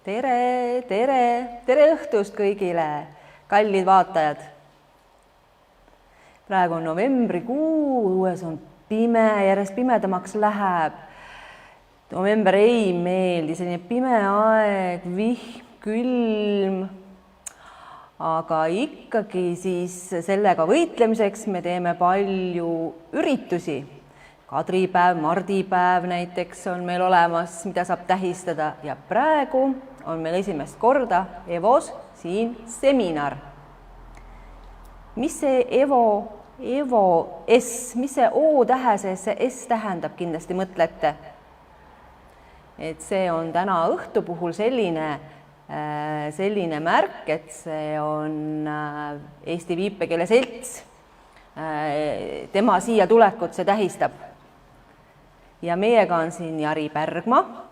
Tere, tere, tere õhtust kõigile, kallid vaatajad. Praegu on novembrikuu, õues on pime, järjest pimedamaks läheb. November ei meeldi, selline pime aeg, vihm, külm. Aga ikkagi siis sellega võitlemiseks me teeme palju üritusi. Kadripäev, mardipäev näiteks on meil olemas, mida saab tähistada ja praegu on meil esimest korda EVO-s siin seminar. Mis see EVO S, mis see O tähe sees, see S tähendab, kindlasti mõtlete. Et see on täna õhtu puhul selline märk, et see on Eesti Viipekeele Selts. Tema siia tulekut see tähistab. Ja meiega on siin Jari Pärgma.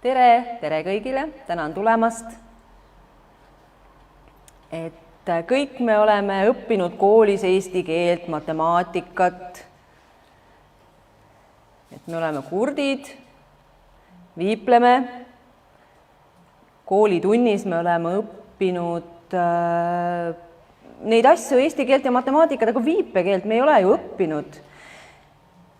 Tere, tere kõigile, tänan tulemast. Et kõik me oleme õppinud koolis eesti keelt, matemaatikat. Et me oleme kurdid, viipleme. Koolitunnis me oleme õppinud neid asju, eesti keelt ja matemaatikat, aga viipekeelt me ei ole ju õppinud.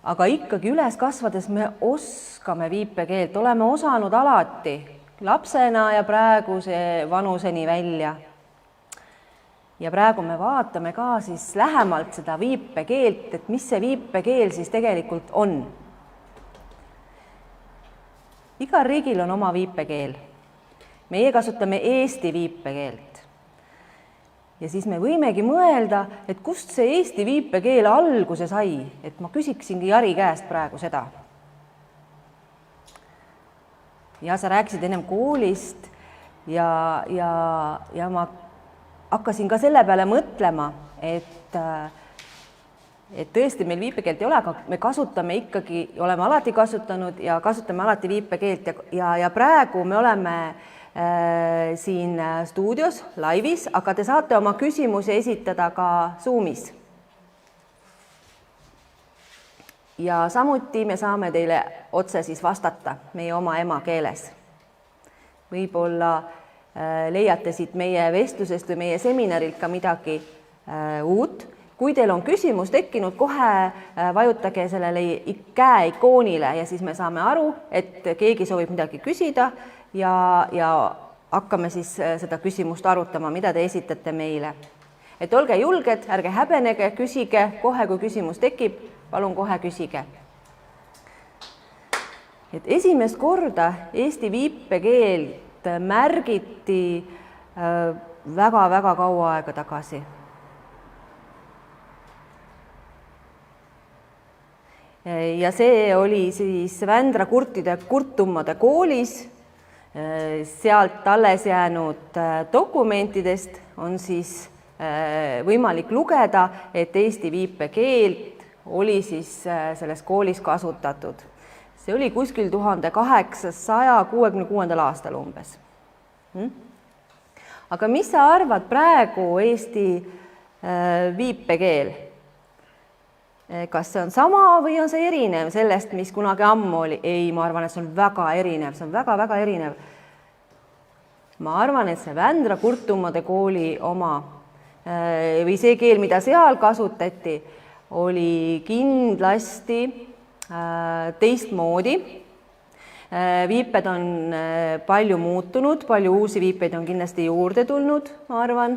Aga ikkagi üles kasvades me oskame viipekeelt, oleme osanud alati, lapsena ja praeguse vanuseni välja. Ja praegu me vaatame ka siis lähemalt seda viipekeelt, et mis see viipekeel siis tegelikult on. Igal riigil on oma viipekeel. Meie kasutame eesti viipekeelt. Ja siis me võimegi mõelda, et kust see eesti viipekeel alguse sai, et ma küsiksingi Jari käest praegu seda. Ja sa rääkisid ennem koolist ja ma hakkasin ka selle peale mõtlema, et tõesti meil viipekeelt ei ole, aga me kasutame ikkagi, oleme alati kasutanud ja kasutame alati viipekeelt ja praegu me oleme siin stuudios, laivis, aga te saate oma küsimusi esitada ka Zoomis. Ja samuti me saame teile otse siis vastata meie oma emakeeles. Võib-olla leiate siit meie vestlusest või meie seminarilt ka midagi uut. Kui teil on küsimus tekkinud, kohe vajutage sellele käe ikoonile ja siis me saame aru, et keegi soovib midagi küsida ja hakkame siis seda küsimust arutama, mida te esitate meile. Et olge julged, ärge häbenege, küsige, kohe kui küsimus tekib, palun kohe küsige. Et esimest korda eesti viipekeelt märgiti väga-väga kaua aega tagasi. Ja see oli siis Vändra kurtide kurtummade koolis. Sealt alles jäänud dokumentidest on siis võimalik lugeda, et eesti viipekeelt oli siis selles koolis kasutatud. See oli kuskil 1866. aastal umbes. Aga mis sa arvad praegu eesti viipekeel? Kas see on sama või on see erinev sellest, mis kunagi ammu oli? Ei, ma arvan, et see on väga erinev, see on väga-väga erinev. Ma arvan, et see Vändra kurtummade kooli oma või see keel, mida seal kasutati, oli kindlasti teistmoodi. Viiped on palju muutunud, palju uusi viipeid on kindlasti juurde tulnud, ma arvan.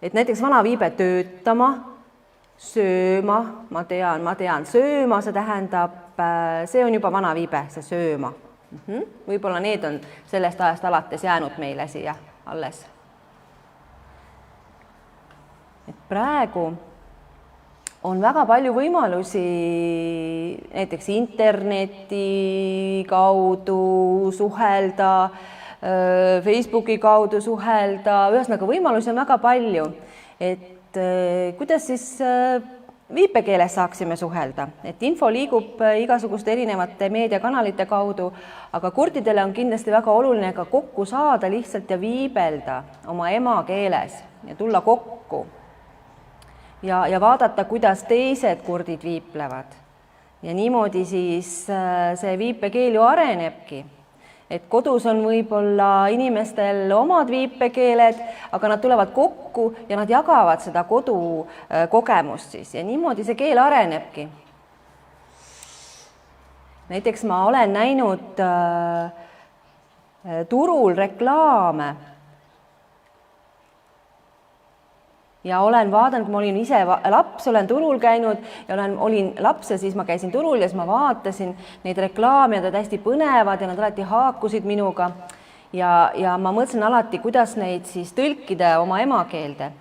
Et näiteks vana viibe töötama, sööma, ma tean, sööma, see tähendab, see on juba vana viibe, see sööma. Võib-olla need on sellest ajast alates jäänud meile siia alles. Et praegu on väga palju võimalusi näiteks interneti kaudu suhelda, Facebooki kaudu suhelda, ühesõnaga võimalusi on väga palju. Et kuidas siis viipekeeles saaksime suhelda, et info liigub igasuguste erinevate meediakanalite kaudu, aga kurdidele on kindlasti väga oluline ka kokku saada lihtsalt ja viibelda oma emakeeles ja tulla kokku ja vaadata, kuidas teised kurdid viiplevad. Ja niimoodi siis see viipekeel ju arenebki. et kodus on võib-olla inimestel omad viipekeeled, aga nad tulevad kokku ja nad jagavad seda kodukogemust siis ja niimoodi see keel arenebki. Näiteks ma olen näinud turul reklaame ja olen vaadanud, kui ma olin ise laps, olen turul käinud ja olin laps ja siis ma käisin turul ja siis ma vaatasin neid reklaame ja nad hästi põnevad ja nad alati haakusid minuga ja ma mõtlesin alati, kuidas neid siis tõlkida oma emakeelde.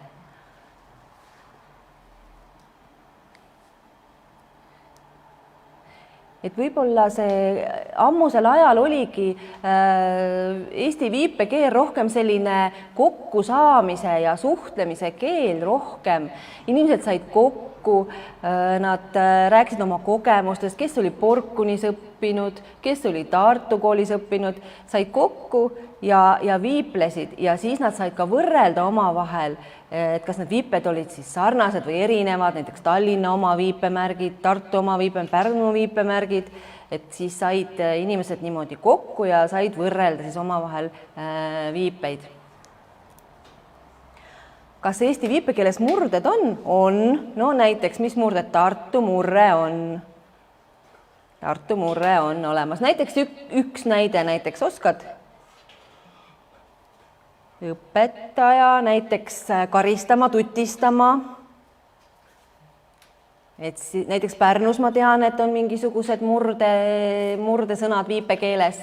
Et võib-olla see ammusel ajal oligi eesti viipekeel rohkem selline kokkusaamise ja suhtlemise keel rohkem. Inimesed said kokku, nad rääkisid oma kogemustest, kes oli Porkunis õppinud, kes oli Tartu koolis õppinud, said kokku ja viiplesid ja siis nad said ka võrrelda omavahel, et kas need viiped olid siis sarnased või erinevad, näiteks Tallinna oma viipemärgid, Tartu oma Pärnu viipemärgid, et siis said inimesed niimoodi kokku ja said võrrelda siis omavahel viipeid. Kas eesti viipekeeles murded on? On. No näiteks, mis murded? Tartu murre on. Tartu murre on olemas. Näiteks üks näide näiteks oskad? Õpetaja, näiteks karistama, tutistama. Et näiteks Pärnus ma tean, et on mingisugused murdesõnad viipekeeles.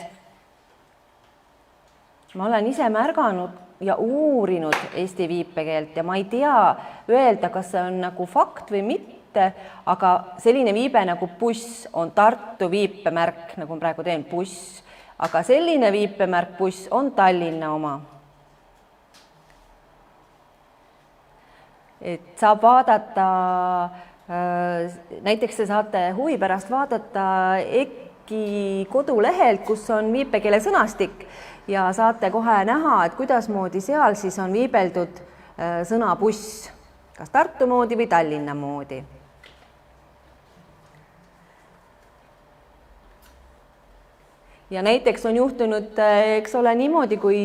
Ma olen ise märganud ja uurinud eesti viipekeelt ja ma ei tea öelda, kas see on nagu fakt või mitte, aga selline viibe nagu buss on Tartu viipemärk, nagu ma praegu teen buss, aga selline viipemärk buss on Tallinna oma. Et saab vaadata, näiteks te saate huvi pärast vaadata EKI kodulehelt, kus on viipekeele sõnastik ja saate kohe näha, et kuidasmoodi seal siis on viibeldud sõna buss, kas Tartu moodi või Tallinna moodi. Ja näiteks on juhtunud, eks ole, niimoodi, kui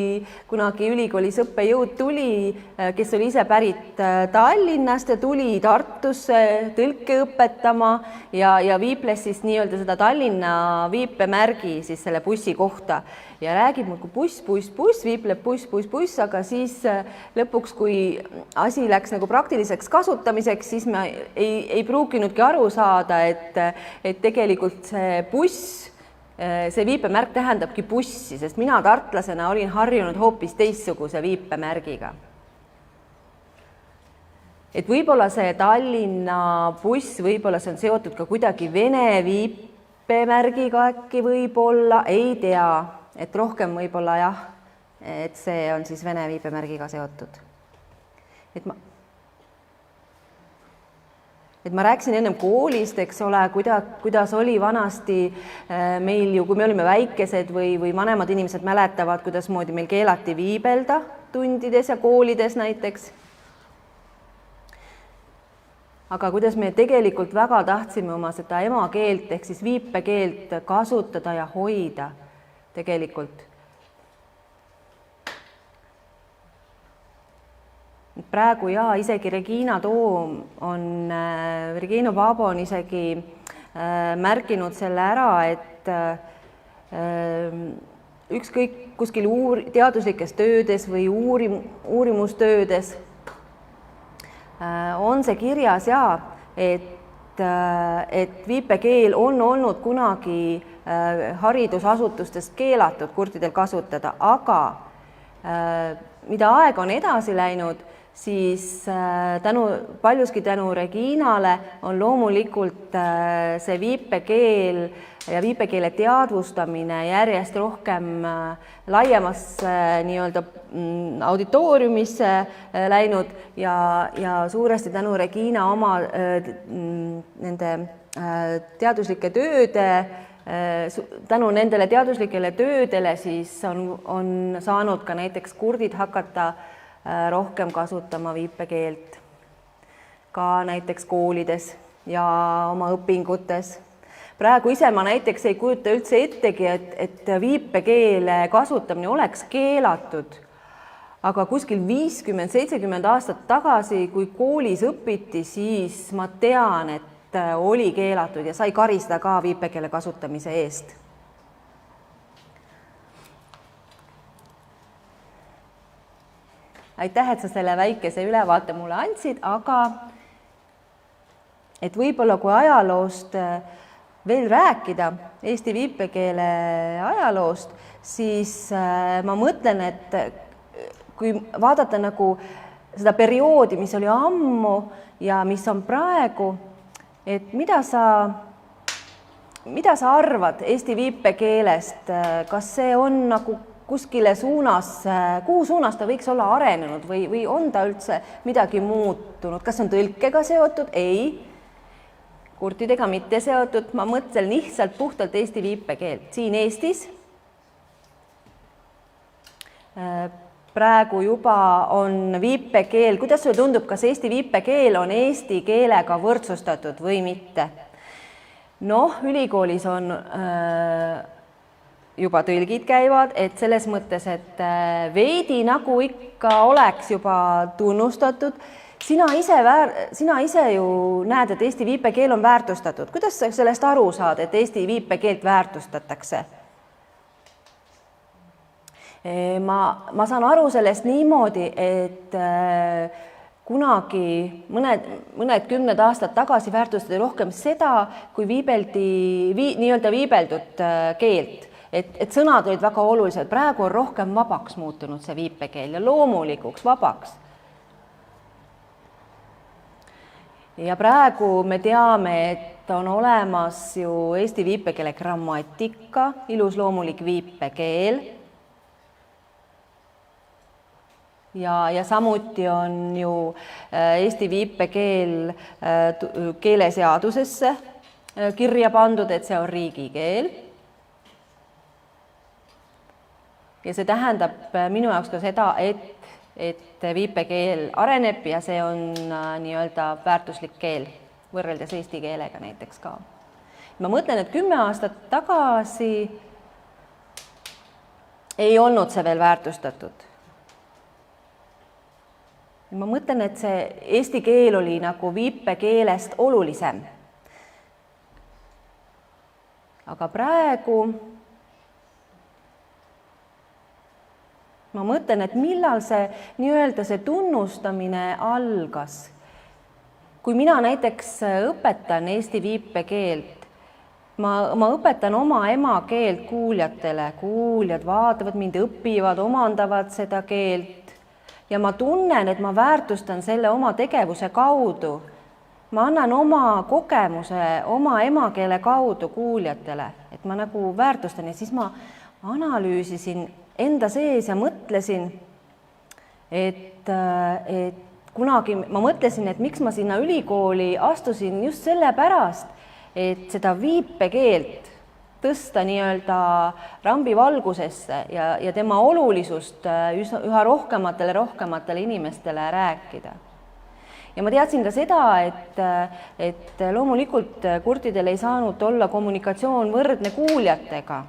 kunagi ülikoolis õppejõud tuli, kes oli ise pärit Tallinnast ja tuli Tartusse tõlke õpetama ja viiples siis nii-öelda seda Tallinna viipemärgi siis selle bussi kohta ja räägib muudkui buss, viipleb buss, aga siis lõpuks, kui asi läks nagu praktiliseks kasutamiseks, siis me ei pruukinudki aru saada, et tegelikult see buss, see viipemärk tähendabki bussi, sest mina tartlasena olin harjunud hoopis teistsuguse viipemärgiga. Et võib-olla see Tallinna buss, võib-olla see on seotud ka kuidagi vene viipemärgiga äkki võib-olla, ei tea, et rohkem võib-olla jah, et see on siis vene viipemärgiga seotud. Et ma rääkisin ennem koolist, eks ole, kuidas oli vanasti meil ju, kui me olime väikesed või vanemad inimesed mäletavad, kuidas moodi meil keelati viibelda tundides ja koolides näiteks. Aga kuidas me tegelikult väga tahtsime oma seda emakeelt ehk siis viipekeelt kasutada ja hoida tegelikult. Praegu ja isegi Regina Paabo on isegi märkinud selle ära, et ükskõik kuskil teaduslikes töödes või uurimustöödes on see kirjas ja, et viipekeel on olnud kunagi haridusasutustest keelatud kurtidel kasutada, aga mida aeg on edasi läinud, siis paljuski tänu Reginale on loomulikult see viipekeel ja viipekeele teadvustamine järjest rohkem laiemasse nii-öelda auditooriumisse läinud ja suuresti tänu Regina oma nende teaduslike tööde tänu nendele teaduslikele töödele siis on saanud ka näiteks kurdid hakata rohkem kasutama viipekeelt ka näiteks koolides ja oma õpingutes. praegu ise ma näiteks ei kujuta üldse ettegi, et viipekeele kasutamine oleks keelatud. Aga kuskil 50-70 aastat tagasi, kui koolis õpiti, siis ma tean, et oli keelatud ja sai karistada ka viipekeele kasutamise eest. Aitäh, et sa selle väikese ülevaate mulle andsid, aga et võib-olla kui ajaloost veel rääkida, eesti viipekeele ajaloost, siis ma mõtlen, et kui vaadata nagu seda perioodi, mis oli ammu ja mis on praegu, et mida sa arvad eesti viipekeelest, kas see on nagu kuskile suunas, kuhu suunas ta võiks olla arenenud või on ta üldse midagi muutunud, kas on tõlkega seotud? Ei, kurtidega mitte seotud, ma mõtlen lihtsalt puhtalt eesti viipekeelt. Siin Eestis praegu juba on viipekeel, kuidas sulle tundub, kas eesti viipekeel on eesti keelega võrdsustatud või mitte? Noh, ülikoolis on juba tõlgid käivad, et selles mõttes, et veidi nagu ikka oleks juba tunnustatud. Sina ise ju näed, et eesti viipekeel on väärtustatud. Kuidas sa sellest aru saad, et eesti viipekeelt väärtustatakse? Ma saan aru sellest niimoodi, et kunagi mõned kümned aastad tagasi väärtustati rohkem seda, kui nii-öelda viibeldud keelt. Et sõnad olid väga olulised. Praegu on rohkem vabaks muutunud see viipekeel ja loomulikuks vabaks. Ja praegu me teame, et on olemas ju eesti viipekeele grammatika, ilus loomulik viipekeel. Ja samuti on ju eesti viipekeel keeleseadusesse kirja pandud, et see on riigikeel. Ja see tähendab minu jaoks ka seda, et viipekeel areneb ja see on nii-öelda väärtuslik keel võrreldes eesti keelega näiteks ka. Ma mõtlen, et 10 aastat tagasi ei olnud see veel väärtustatud. Ma mõtlen, et see eesti keel oli nagu viipekeelest olulisem. Aga praegu ma mõtlen, et millal see nii-öelda see tunnustamine algas. Kui mina näiteks õpetan eesti viipekeelt, ma õpetan oma emakeelt kuuljatele, kuuljad vaatavad mind, õpivad, omandavad seda keelt ja ma tunnen, et ma väärtustan selle oma tegevuse kaudu. Ma annan oma kogemuse, oma emakeele kaudu kuuljatele, et ma nagu väärtustan ja siis ma analüüsisin enda sees ja mõtlesin, et kunagi ma mõtlesin, et miks ma sinna ülikooli astusin just sellepärast, et seda viipekeelt tõsta nii-öelda rambivalgusesse ja tema olulisust üha rohkematele inimestele rääkida. Ja ma teadsin ka seda, et loomulikult kurtidel ei saanud olla kommunikatsioon võrdne kuuljatega.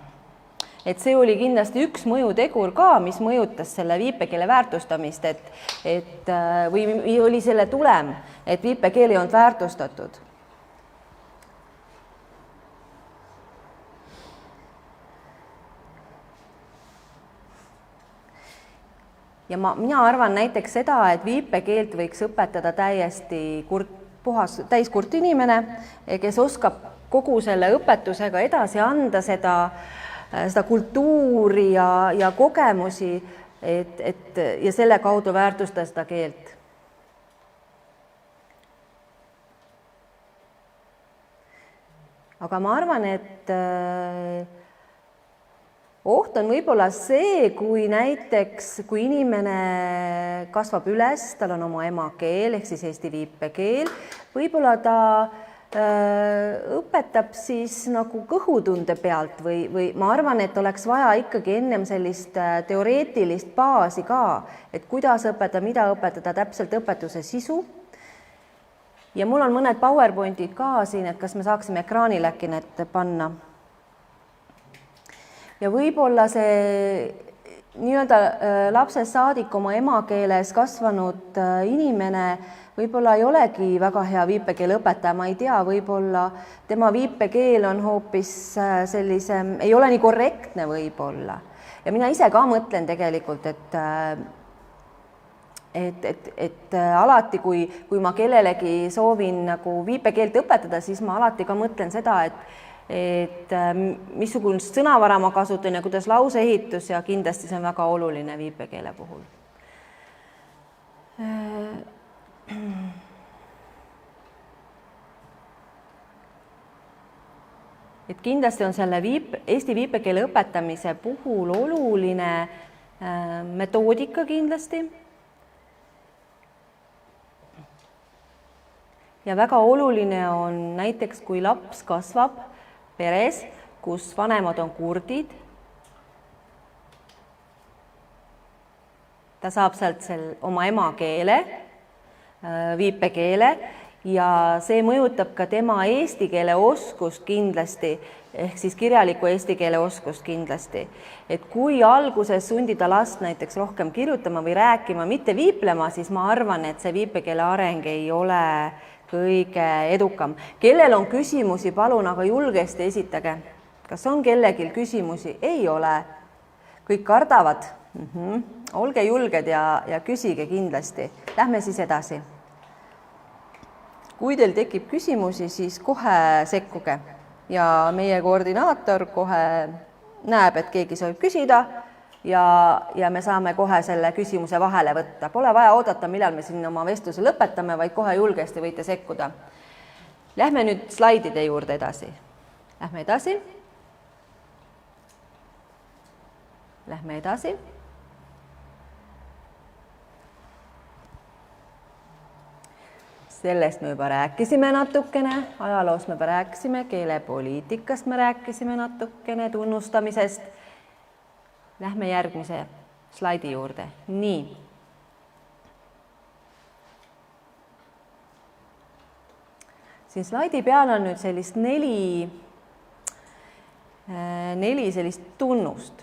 Et see oli kindlasti üks mõjutegur ka, mis mõjutas selle viipekeele väärtustamist, või oli selle tulem, et viipekeel ei olnud väärtustatud. Ja mina arvan näiteks seda, et viipekeelt võiks õpetada täiesti täiskurt inimene, kes oskab kogu selle õpetusega edasi anda seda kultuuri ja kogemusi, ja selle kaudu väärtustada seda keelt. Aga ma arvan, et oht on võib-olla see, kui inimene kasvab üles, tal on oma emakeel ehk siis eesti viipekeel, võib-olla ta õpetab siis nagu kõhutunde pealt või ma arvan, et oleks vaja ikkagi ennem sellist teoreetilist baasi ka, et kuidas õpetada, mida õpetada, täpselt õpetuse sisu. ja mul on mõned PowerPointid ka siin, et kas me saaksime ekraanil äkki need panna. Ja võib-olla see nii-öelda lapsest saadik oma emakeeles kasvanud inimene võib-olla ei olegi väga hea viipekeele õpetaja, ma ei tea, võib-olla tema viipekeel on hoopis sellise, ei ole nii korrektne võib-olla. Ja mina ise ka mõtlen tegelikult, et alati, kui ma kellelegi soovin nagu viipekeelt õpetada, siis ma alati ka mõtlen seda, et missugust sõnavara ma kasutan ja kuidas lauseehitus ja kindlasti see on väga oluline viipekeele puhul. Et kindlasti on selle eesti viipekeele õpetamise puhul oluline metoodika kindlasti. Ja väga oluline on näiteks, kui laps kasvab peres, kus vanemad on kurdid. Ta saab sealt oma emakeele, viipekeele ja see mõjutab ka tema eesti keele oskust kindlasti, ehk siis kirjaliku eesti keele oskust kindlasti. Et kui alguses sundida last näiteks rohkem kirjutama või rääkima, mitte viiplema, siis ma arvan, et see viipekeele areng ei ole kõige edukam. Kellel on küsimusi, palun, aga julgesti esitage. Kas on kellelgi küsimusi? Ei ole. Kõik kardavad. Olge julged ja küsige kindlasti. Lähme siis edasi. Kui teil tekib küsimusi, siis kohe sekkuge ja meie koordinaator kohe näeb, et keegi soovib küsida ja me saame kohe selle küsimuse vahele võtta. Pole vaja oodata, millal me siin oma vestluse lõpetame, vaid kohe julgesti võite sekkuda. Lähme nüüd slaidide juurde edasi. Lähme edasi. Lähme edasi. Sellest me juba rääkisime natukene, ajaloos me juba rääkisime, keelepoliitikast me rääkisime natukene, tunnustamisest. Lähme järgmise slaidi juurde. Nii. Siin slaidi peal on nüüd sellist neli sellist tunnust.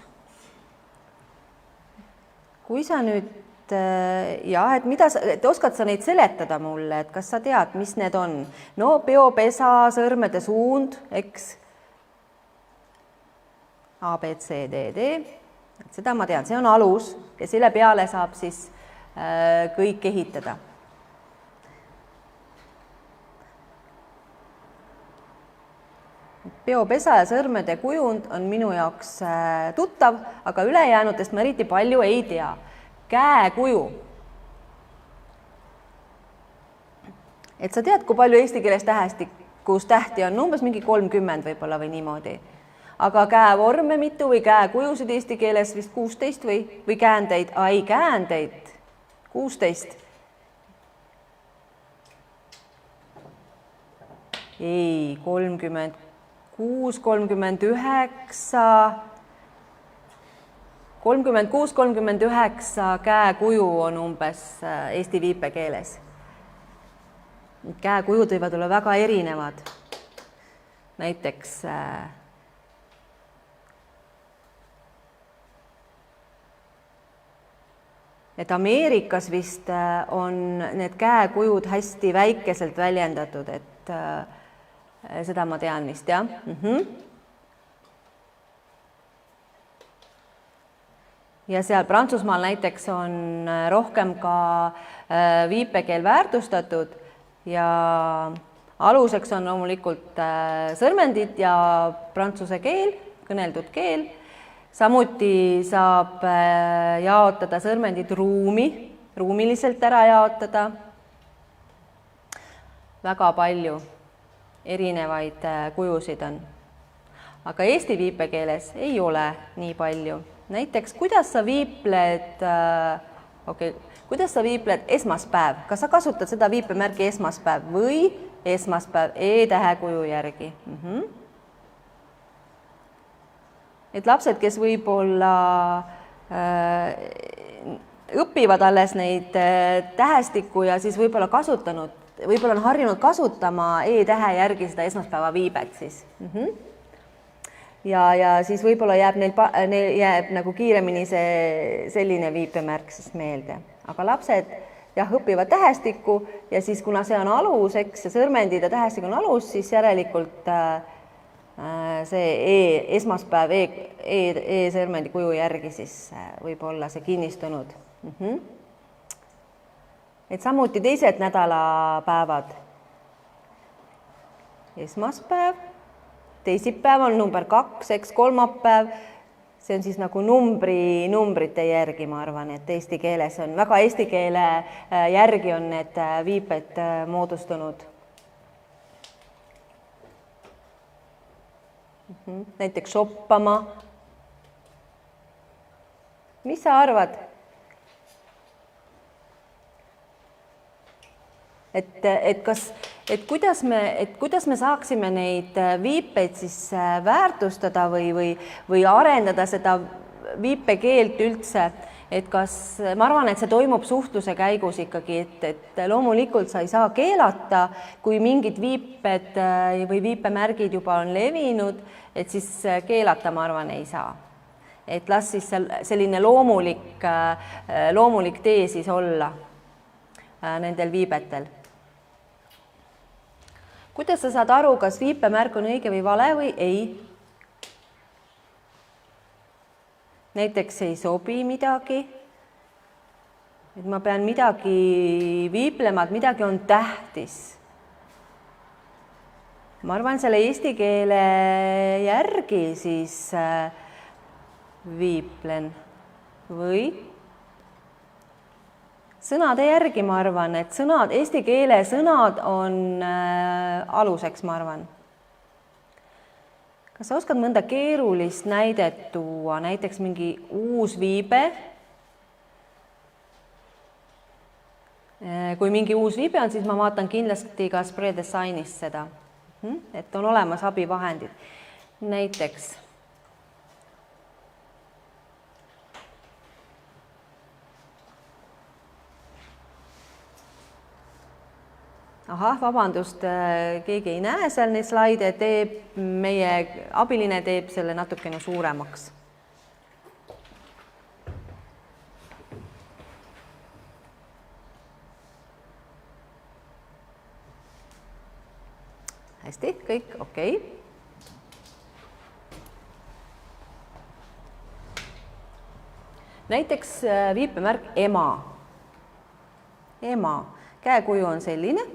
Kui sa nüüd et oskad sa neid seletada mulle, et kas sa tead, mis need on? No peopesa, sõrmede suund, eks? A, B, C, D, D. Seda ma tean, see on alus ja selle peale saab siis kõik ehitada. Peopesa ja sõrmede kujund on minu jaoks tuttav, aga ülejäänutest ma eriti palju ei tea. Käekuju. Et sa tead, kui palju eesti keeles tähestikus tähti on, umbes mingi 30 võib-olla või niimoodi. Aga käevorme mitu või käekujusid eesti keeles vist 16 või käändeid? Ei, käändeid 16. Ei, 36, 39... 36, 39 käekuju on umbes eesti viipekeeles. Käekujud võivad olla väga erinevad. Näiteks et Ameerikas vist on need käekujud hästi väikeselt väljendatud, et seda ma tean vist, jah. Ja seal Prantsusmaal näiteks on rohkem ka viipekeel väärtustatud ja aluseks on loomulikult sõrmendid ja prantsuse keel, kõneldud keel. Samuti saab jaotada sõrmendid ruumiliselt ära jaotada. Väga palju erinevaid kujusid on. Aga eesti viipekeeles ei ole nii palju. Näiteks, kuidas sa viipled esmaspäev? Kas sa kasutad seda viipemärgi esmaspäev või esmaspäev E-tähe kuju järgi? Et lapsed, kes võib-olla õpivad alles neid tähestikku ja siis võib-olla kasutanud võib-olla on harjunud kasutama E-tähe järgi seda esmaspäeva viibet siis. Ja siis võib-olla jääb neil jääb nagu kiiremini see selline viipemärk siis meelde. Aga lapsed jah, õpivad tähestikku ja siis kuna see on alus, eks, ja sõrmendid ja tähestik on alus, siis järelikult see esmaspäev E-sõrmendi kuju järgi siis võib olla see kinnistunud. Et samuti teised nädalapäevad. Esmaspäev, teisipäev on number 2, eks, kolmapäev, see on siis nagu numbrite järgi, ma arvan, et eesti keeles on, väga eesti keele järgi on need viiped moodustunud. Näiteks shoppama. Mis sa arvad? Et kuidas me saaksime neid viipeid siis väärtustada või arendada seda viipekeelt üldse, et kas, ma arvan, et see toimub suhtluse käigus ikkagi, et loomulikult sa ei saa keelata, kui mingid viiped või viipemärgid juba on levinud, et siis keelata, ma arvan, ei saa. Et las siis selline loomulik tee siis olla nendel viibetel. Kuidas sa saad aru, kas viipemärk on õige või vale või ei? Näiteks ei sobi midagi, et ma pean midagi viiplema, et midagi on tähtis. Ma arvan, selle eesti keele järgi siis viiplen või sõnade järgi, ma arvan, et eesti keele sõnad on aluseks, ma arvan. Kas sa oskad mõnda keerulist näidet tuua, näiteks mingi uus viibe? Kui mingi uus viibe on, siis ma vaatan kindlasti ka Spread Designis seda, et on olemas abivahendid. Näiteks vabandust, keegi ei näe seal neid slaide, meie abiline teeb selle natukene suuremaks. Hästi, kõik okei. Näiteks viipemärk ema. Ema, käekuju on selline.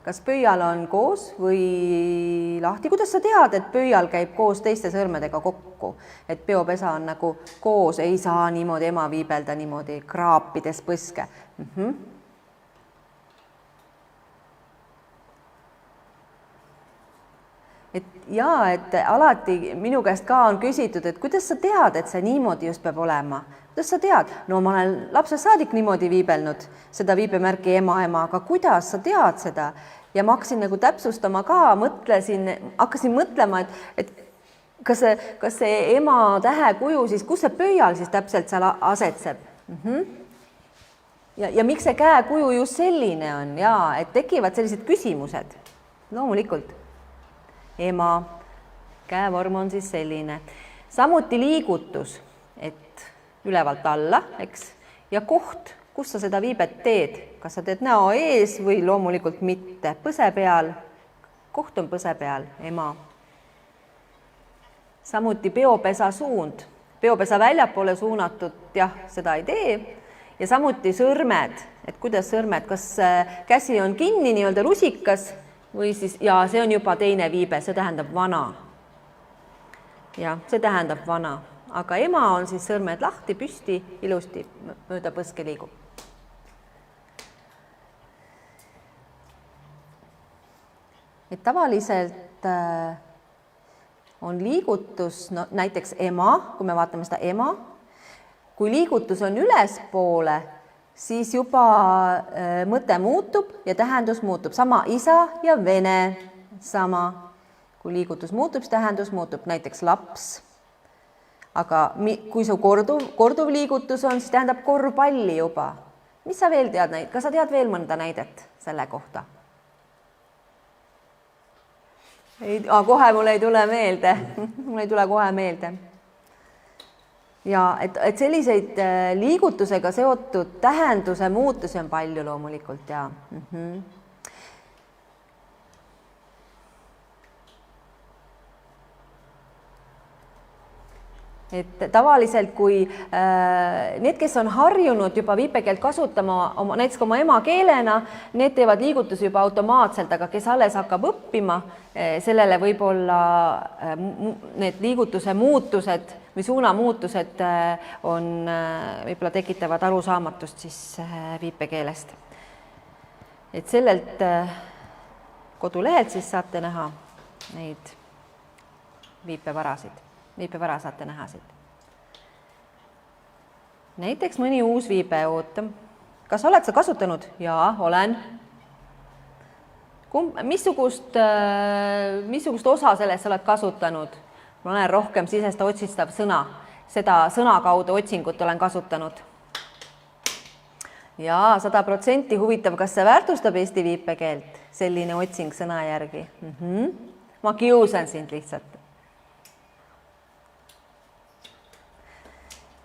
Kas pöial on koos või lahti? Kuidas sa tead, et pöial käib koos teiste sõrmedega kokku? Et peopesa on nagu koos, ei saa niimoodi ema viibelda niimoodi kraapides põske. Et alati minu käest ka on küsitud, et kuidas sa tead, et see niimoodi just peab olema? Kuidas sa tead? No ma olen lapsest saadik niimoodi viibelnud seda viibemärki ema, aga kuidas sa tead seda? Ja ma hakkasin nagu täpsustama ka, hakkasin mõtlema, et kas see ema tähe kuju siis, kus see pöial siis täpselt seal asetseb? Ja miks see käekuju just selline on? Ja, et tekivad sellised küsimused. Loomulikult. Ema, käevorm on siis selline. Samuti liigutus, et ülevalt alla, eks, ja koht, kus sa seda viibet teed, kas sa teed näo ees või loomulikult mitte, põse peal, koht on põse peal, ema. Samuti peopesa suund, peopesa väljapoole suunatud, jah, seda ei tee, ja samuti sõrmed, et kuidas sõrmed, kas käsi on kinni nii-öelda rusikas või siis, ja see on juba teine viibe, see tähendab vana. Ja, see tähendab vana. Aga ema on siis sõrmed lahti, püsti, ilusti mööda põske liigub. Et tavaliselt on liigutus, no, näiteks ema, kui me vaatame seda ema, kui liigutus on ülespoole, siis juba mõte muutub ja tähendus muutub. Sama isa ja vene, sama. Kui liigutus muutub, siis tähendus muutub, näiteks laps. Aga kui see korduv liigutus on, siis tähendab korvpalli juba. mis sa veel tead, kas sa tead veel mõnda näidet selle kohta? Kohe mul ei tule meelde, mul ei tule kohe meelde. Ja et selliseid liigutusega seotud tähenduse muutusi on palju loomulikult ja et tavaliselt, kui need, kes on harjunud juba viipekeelt kasutama näiteks oma emakeelena, need teevad liigutusi juba automaatselt, aga kes alles hakkab õppima, sellele võib-olla need liigutuse muutused või suunamuutused on võib-olla tekitavad arusaamatust siis viipekeelest. Et sellelt kodulehelt siis saate näha neid viipevarasid. Viipevara saate näha siit. Näiteks mõni uus viipe, oota. Kas oled sa kasutanud? Jaa, olen. Missugust osa sellest sa oled kasutanud? Ma olen rohkem sisest otsistav sõna. Seda sõna kaudu otsingut olen kasutanud. Jaa, 100% huvitav, kas see väärtustab eesti viipekeelt? Selline otsing sõna järgi. Ma kiusan sind lihtsalt.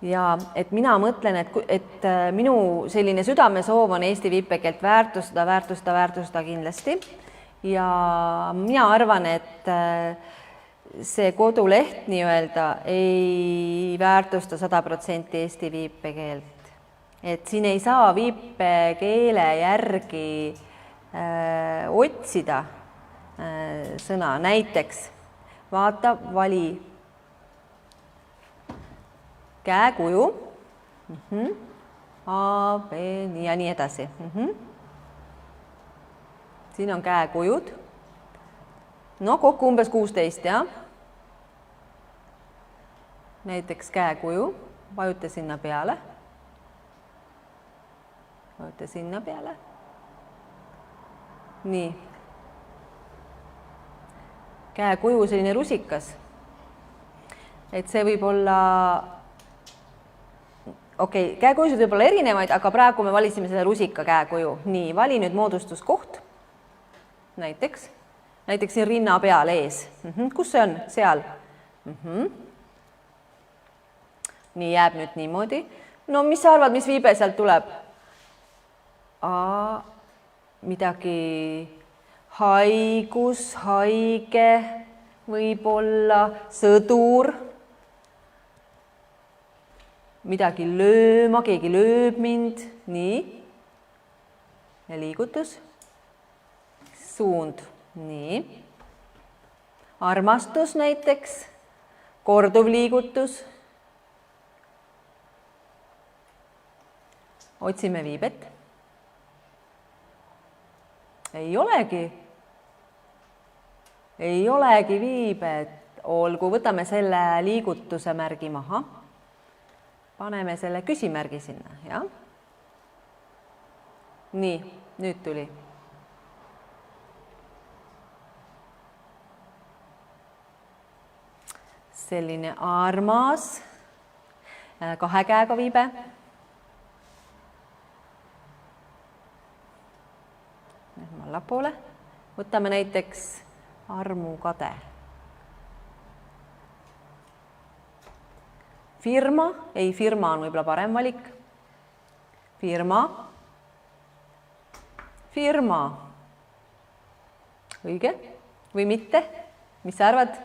Ja et mina mõtlen, et minu selline südamesoov on eesti viipekeelt väärtustada kindlasti. Ja mina arvan, et see koduleht nii-öelda ei väärtusta 100% eesti viipekeelt. Et siin ei saa viipekeele järgi otsida sõna. Näiteks vaata, vali käekuju, A, B, nii ja nii edasi. Siin on käekujud. No kokku umbes 16, jah. Näiteks käekuju, vajuta sinna peale. Vajuta sinna peale. Nii. Käekuju, selline rusikas. Et see võib olla käekujusid võib olla erinevaid, aga praegu me valisime selle rusika käekuju. Nii, vali nüüd moodustuskoht. Näiteks siin rinna peal ees. Kus see on? Seal. Nii jääb nüüd niimoodi. No mis sa arvad, mis viibe sealt tuleb? Midagi haigus, haige, võib-olla sõdur. Midagi lööma, keegi lööb mind, nii, ja liigutus, suund, nii, armastus näiteks, korduv liigutus, otsime viibet, ei olegi viibet, olgu, võtame selle liigutuse märgi maha. Paneme selle küsimärgi sinna, jah? Nii, nüüd tuli. Selline armas, 2 käega viibe. Nüüd allapoole. Võtame näiteks armukade. Firma, firma on võib-olla parem valik. Firma. Õige või mitte? Mis sa arvad?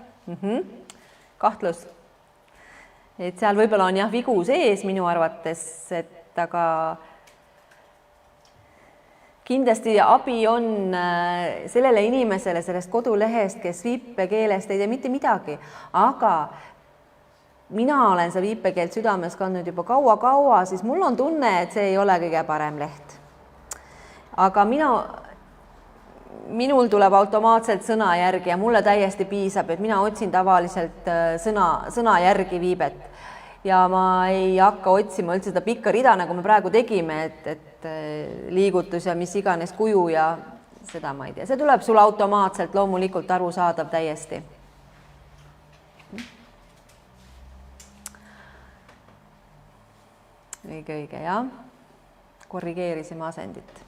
Kahtlus. Et seal võib-olla on jah vigu sees minu arvates, et aga kindlasti abi on sellele inimesele sellest kodulehest, kes viipekeelest ei tea mitte midagi, aga mina olen see viipekeelt südames kandnud juba kaua, siis mul on tunne, et see ei ole kõige parem leht. Aga minul tuleb automaatselt sõna järgi ja mulle täiesti piisab, et mina otsin tavaliselt sõna järgi viibet. Ja ma ei hakka otsima üldse seda pikka rida, nagu me praegu tegime, et liigutus ja mis iganes kuju ja seda ma ei tea. See tuleb sul automaatselt loomulikult arusaadav täiesti. Õige, jah. korrigeerisime asendit.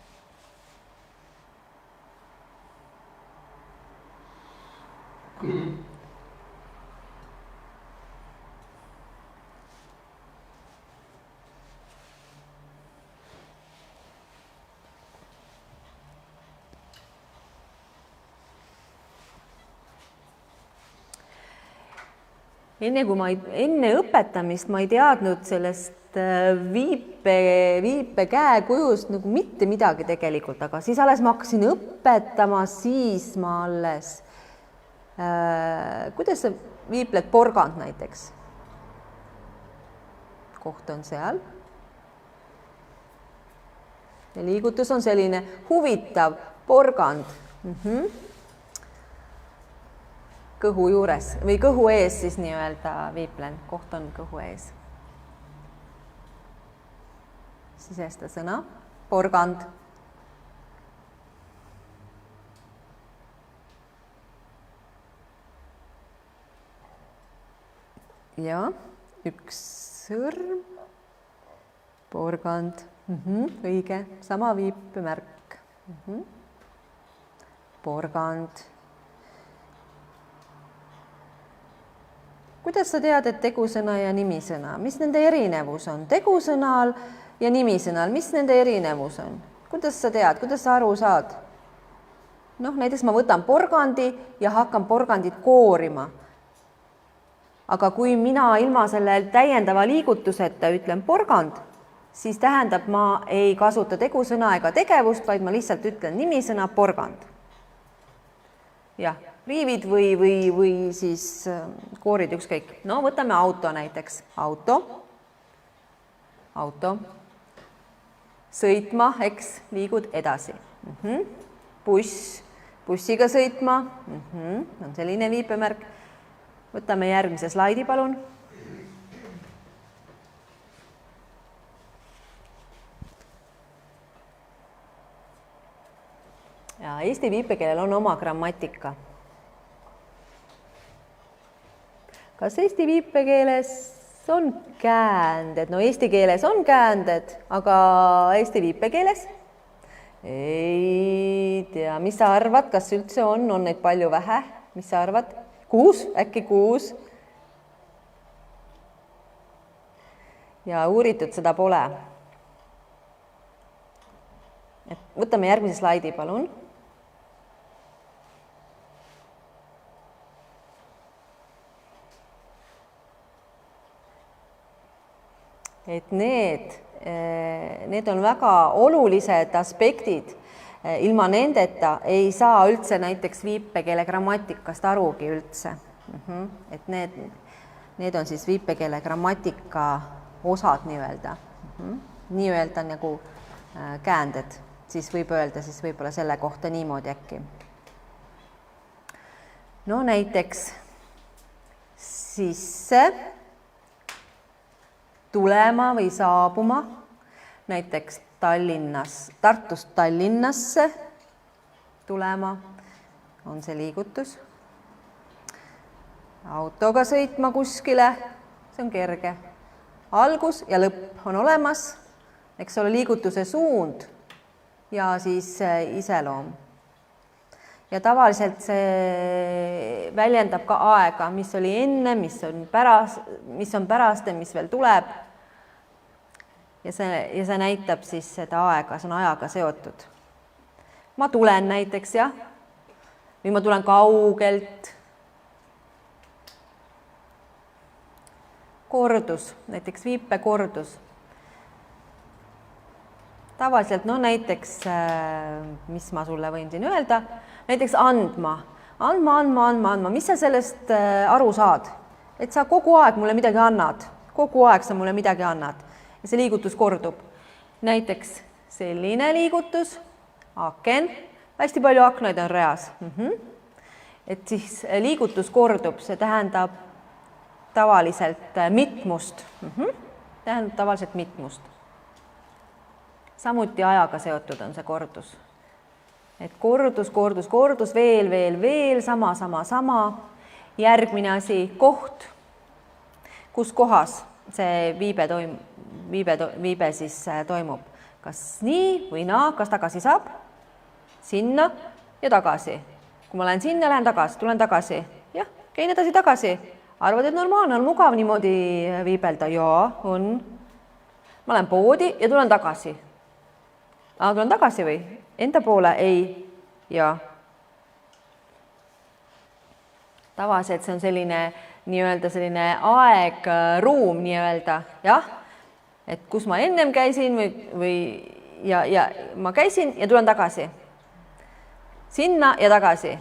Enne õpetamist ma ei teadnud sellest viipe käekujust nagu mitte midagi tegelikult, aga siis alles ma hakkasin õpetama, siis ma alles, kuidas sa viipled porgand näiteks? Koht on seal. Ja liigutus on selline huvitav porgand. Kõhu juures või kõhu ees siis nii-öelda viiplen, koht on kõhu ees. Sisesta sõna, porgand. Ja üks sõrm, porgand, õige, sama viipemärk. Porgand. Kuidas sa tead, et tegusõna ja nimisõna? Mis nende erinevus on? Tegusõnal ja nimisõnal, mis nende erinevus on? Kuidas sa tead? Kuidas sa aru saad? Näiteks ma võtan porgandi ja hakkan porgandit koorima. Aga kui mina ilma selle täiendava liigutuseta ütlen porgand, siis tähendab, ma ei kasuta tegusõna ega tegevust, vaid ma lihtsalt ütlen nimisõna porgand. Jah. Riivid või siis koorid ükskõik. Võtame auto näiteks. Auto. Sõitma, eks, liigud edasi. Buss, bussiga sõitma. On selline viipemärk. Võtame järgmise slaidi, palun. Ja eesti viipekeelel on oma grammatika. Kas eesti viipekeeles on käänded? Eesti keeles on käänded, aga eesti viipekeeles? Ei tea, mis sa arvad, kas üldse on neid palju vähe? Mis sa arvad? 6, äkki 6? Ja uuritud seda pole. Võtame järgmise slaidi, palun. Et need on väga olulised aspektid. Ilma nendeta ei saa üldse näiteks viipekeele grammatikast arugi üldse. Et need on siis viipekeele grammatika osad nii-öelda. Nii-öelda nagu käänded. Siis võib öelda siis võib-olla selle kohta niimoodi äkki. Näiteks sisse, tulema või saabuma, näiteks Tartust Tallinnasse tulema on see liigutus. Autoga sõitma kuskile, see on kerge. Algus ja lõpp on olemas, eks ole, liigutuse suund ja siis iseloom. Ja tavaliselt see väljendab ka aega, mis oli enne, mis on pärast ja mis veel tuleb. Ja see näitab siis seda aega, see on ajaga seotud. Ma tulen näiteks, jah, või ma tulen kaugelt. Kordus, näiteks viipekordus. Tavaliselt, näiteks, mis ma sulle võin siin öelda, näiteks andma, mis sa sellest aru saad, et sa kogu aeg mulle midagi annad, kogu aeg sa mulle midagi annad ja see liigutus kordub. Näiteks selline liigutus, aken, hästi palju aknaid on reas. Et siis liigutus kordub, see tähendab tavaliselt mitmust. Tähendab tavaliselt mitmust. Samuti ajaga seotud on see kordus. Et kordus, veel, sama. Järgmine asi, koht, kus kohas see viibe siis toimub. kas nii või naa, kas tagasi saab? Sinna ja tagasi. Kui ma lähen sinna, lähen tagasi, tulen tagasi. Jah, käin edasi tagasi. Arvad, et normaalne on mugav niimoodi viibelda? Jaa, on. Ma lähen poodi ja tulen tagasi. Tulen tagasi või? Enda poole? Ei. Jaa. Tavaliselt see on selline selline aeg-ruum jah, et kus ma ennem käisin ja ma käisin ja tulen tagasi. Sinna ja tagasi.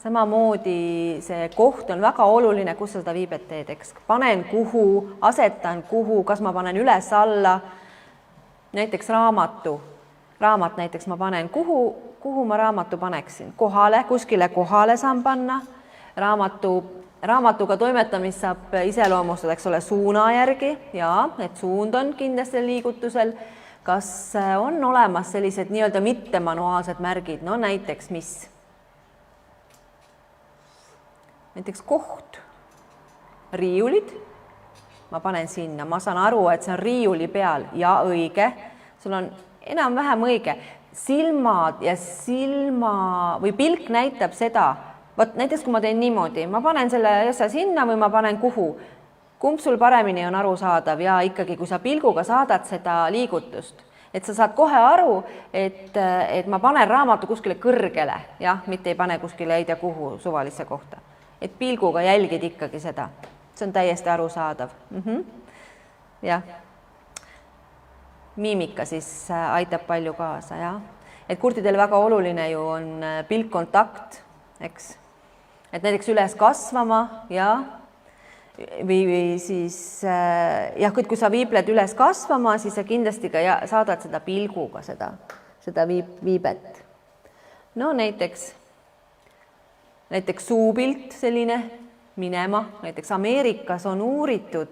Samamoodi see koht on väga oluline, kus sa seda viibet teed, eks. Panen kuhu, asetan kuhu, kas ma panen üles alla, näiteks raamat näiteks ma panen, kuhu ma raamatu paneksin? Kohale, kuskile kohale saan panna. Raamatuga toimetamist saab iseloomustada, eks ole, suuna järgi ja et suund on kindlasti liigutusel. Kas on olemas sellised nii-öelda mittemanuaalsed märgid? No näiteks mis? Näiteks koht, riiulid, ma panen sinna, ma saan aru, et see on riiuli peal ja õige, sul on enam-vähem õige, silmad ja või pilk näitab seda, vot näiteks kui ma teen niimoodi, ma panen selle asja sinna või ma panen kuhu, kumb sul paremini on arusaadav ja ikkagi, kui sa pilguga saadad seda liigutust, et sa saad kohe aru, et ma panen raamatu kuskile kõrgele, jah, mitte ei pane kuskile ei tea kuhu suvalisse kohta. Et pilguga jälgid ikkagi seda. See on täiesti arusaadav. Jah. Miimika siis aitab palju kaasa, jah. Et kurtidel väga oluline ju on pilkkontakt, eks. Et näiteks üles kasvama, jah. Või siis, jah, kui sa viibled üles kasvama, siis sa kindlasti ka saadad seda pilguga, seda viibet. No näiteks suupilt selline minema, näiteks Ameerikas on uuritud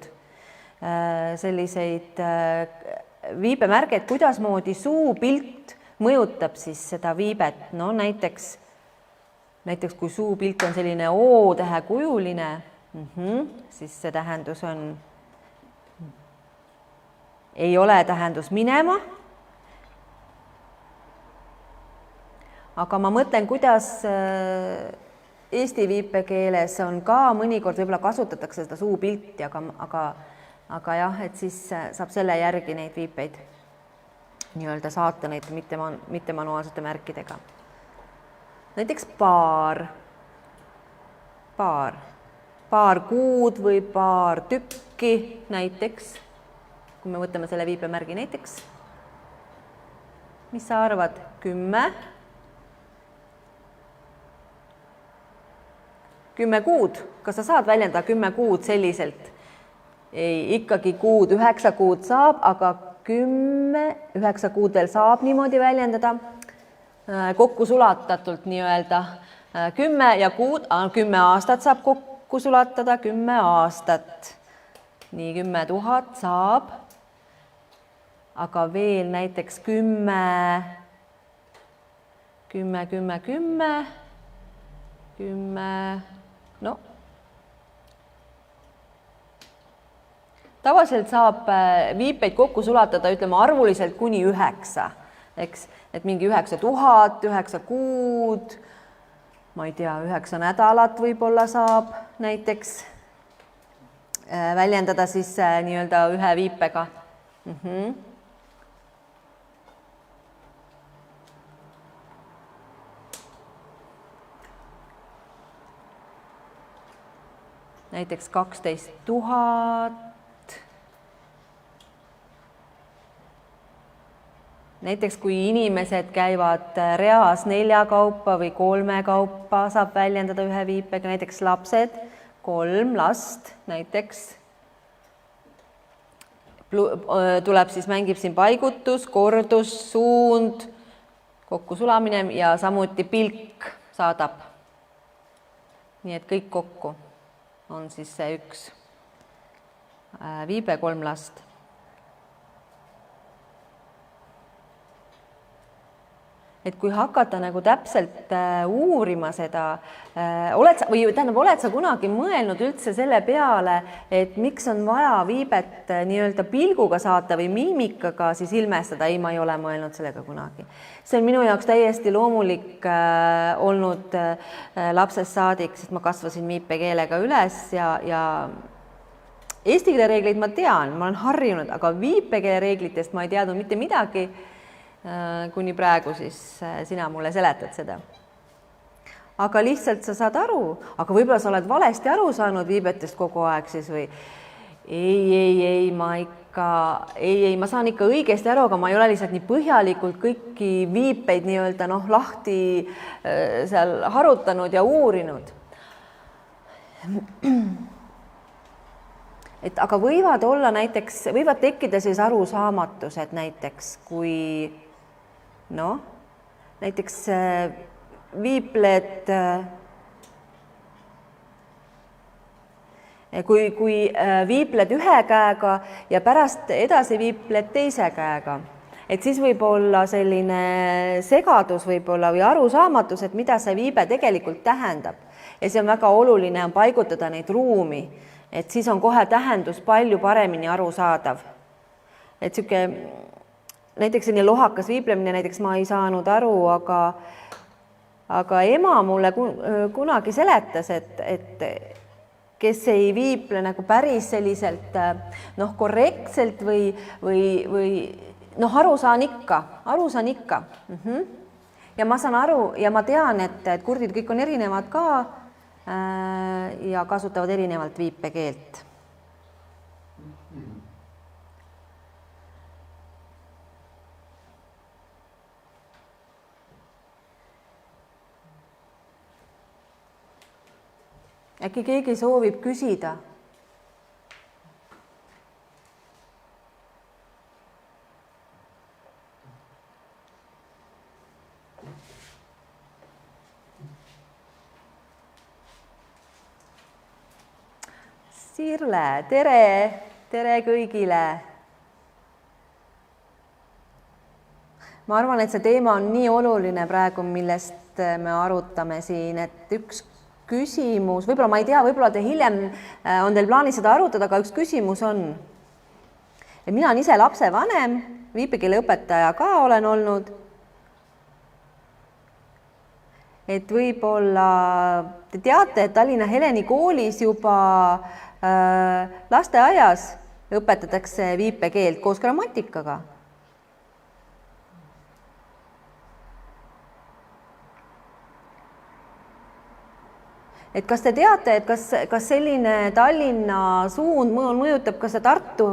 selliseid viibemärgeid, kuidasmoodi suupilt mõjutab siis seda viibet. No näiteks kui suupilt on selline O-tähe kujuline, siis see tähendus on, ei ole tähendus minema. Aga ma mõtlen, kuidas Eesti viipekeeles on ka mõnikord võib-olla kasutatakse seda suupilti, aga jah, et siis saab selle järgi neid viipeid nii-öelda saata neid mittemanuaalsete märkidega. Näiteks paar kuud või paar tükki näiteks, kui me võtame selle viipemärgi näiteks. Mis sa arvad? 10 kuud, kas sa saad väljendada 10 kuud selliselt? Ei, ikkagi kuud, 9 kuud saab, aga 9 kuud veel saab niimoodi väljendada, kokku sulatatult nii-öelda. 10 ja kuud, 10 aastat saab kokku sulatada, 10 aastat. Nii 10 000 saab, aga veel näiteks 10, no. Tavaliselt saab viipeid kokku sulatada, ütleme arvuliselt kuni 9, eks, et mingi 9000, 9 kuud, ma ei tea, 9 nädalat võib-olla saab näiteks väljendada siis nii-öelda ühe viipega. Näiteks 12 000. Näiteks kui inimesed käivad reas 4 kaupa või 3 kaupa, saab väljendada ühe viipega, näiteks lapsed, 3 last näiteks. Tuleb siis, mängib siin paigutus, kordus, suund, kokku sulamine ja samuti pilk saadab. Nii et kõik kokku on siis see üks viibe, 3 last. et kui hakata nagu täpselt uurima seda, oled sa kunagi mõelnud üldse selle peale, et miks on vaja viibet nii-öelda pilguga saata või miimikaga siis ilmestada? Ei, ma ei ole mõelnud sellega kunagi. See on minu jaoks täiesti loomulik olnud lapsest saadik, sest ma kasvasin viipekeelega üles ja eesti keele reegleid ma tean, ma olen harjunud, aga viipekeele reeglitest ma ei teadnud mitte midagi. Kuni praegu siis sina mulle seletad seda. Aga lihtsalt sa saad aru, aga võib-olla sa oled valesti aru saanud viibetest kogu aeg siis või ma saan ikka õigesti aru, aga ma ei ole lihtsalt nii põhjalikult kõiki viipeid nii-öelda lahti seal harutanud ja uurinud. Et aga võivad tekkida siis arusaamatused näiteks, kui näiteks viipled, kui viipled ühe käega ja pärast edasi viipled teise käega, et siis võib olla selline segadus võib-olla või arusaamatus, et mida see viibe tegelikult tähendab. Ja see on väga oluline on paigutada neid ruumi, et siis on kohe tähendus palju paremini arusaadav. Et näiteks selline lohakas viiplemine, näiteks ma ei saanud aru, aga ema mulle kunagi seletas, et kes ei viiple nagu päris selliselt korrektselt või aru saan ikka. Ja ma saan aru ja ma tean, et kurdid kõik on erinevad ka ja kasutavad erinevalt viipekeelt. Äkki keegi soovib küsida? Sirle, tere kõigile. Ma arvan, et see teema on nii oluline praegu, millest me arutame siin, et üks küsimus, võib-olla ma ei tea, võib-olla te hiljem on teil plaanis seda arutada, aga üks küsimus on. Et mina olen ise lapsevanem, viipekeeleõpetaja ka olen olnud. Et võib-olla te teate, et Tallinna Heleni koolis juba lasteaias õpetatakse viipekeelt koos grammatikaga. Et kas te teate, et kas selline Tallinna suund mõjutab ka see Tartu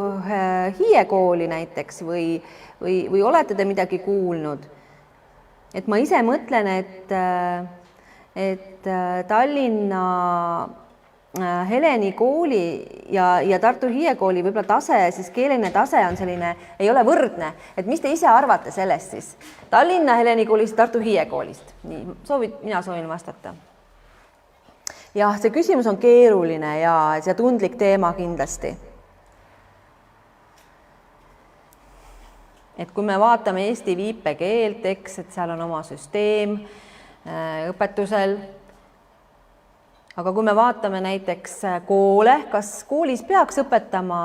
Hiie kooli näiteks või olete te midagi kuulnud? Et ma ise mõtlen, et Tallinna Heleni kooli ja Tartu Hiie kooli võib-olla tase, siis keeleline tase on selline, ei ole võrdne. Et mis te ise arvate sellest siis? Tallinna Heleni koolist, Tartu Hiie koolist. Nii, mina soovin vastata. Jah, see küsimus on keeruline ja tundlik teema kindlasti. Et kui me vaatame Eesti viipekeelt, et seal on oma süsteem õpetusel, aga kui me vaatame näiteks koole, kas koolis peaks õpetama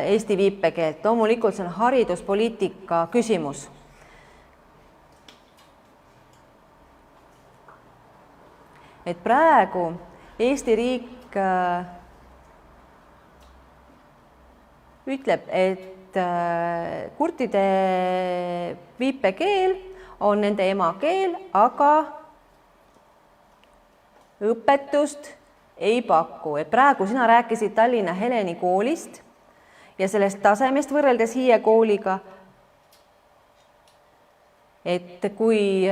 Eesti viipekeelt? Loomulikult see on hariduspoliitika küsimus. Et praegu Eesti riik ütleb, et kurtide viipekeel on nende emakeel, aga õpetust ei paku. Et praegu sina rääkisid Tallinna Heleni koolist ja sellest tasemest võrreldes Hiie kooliga, et kui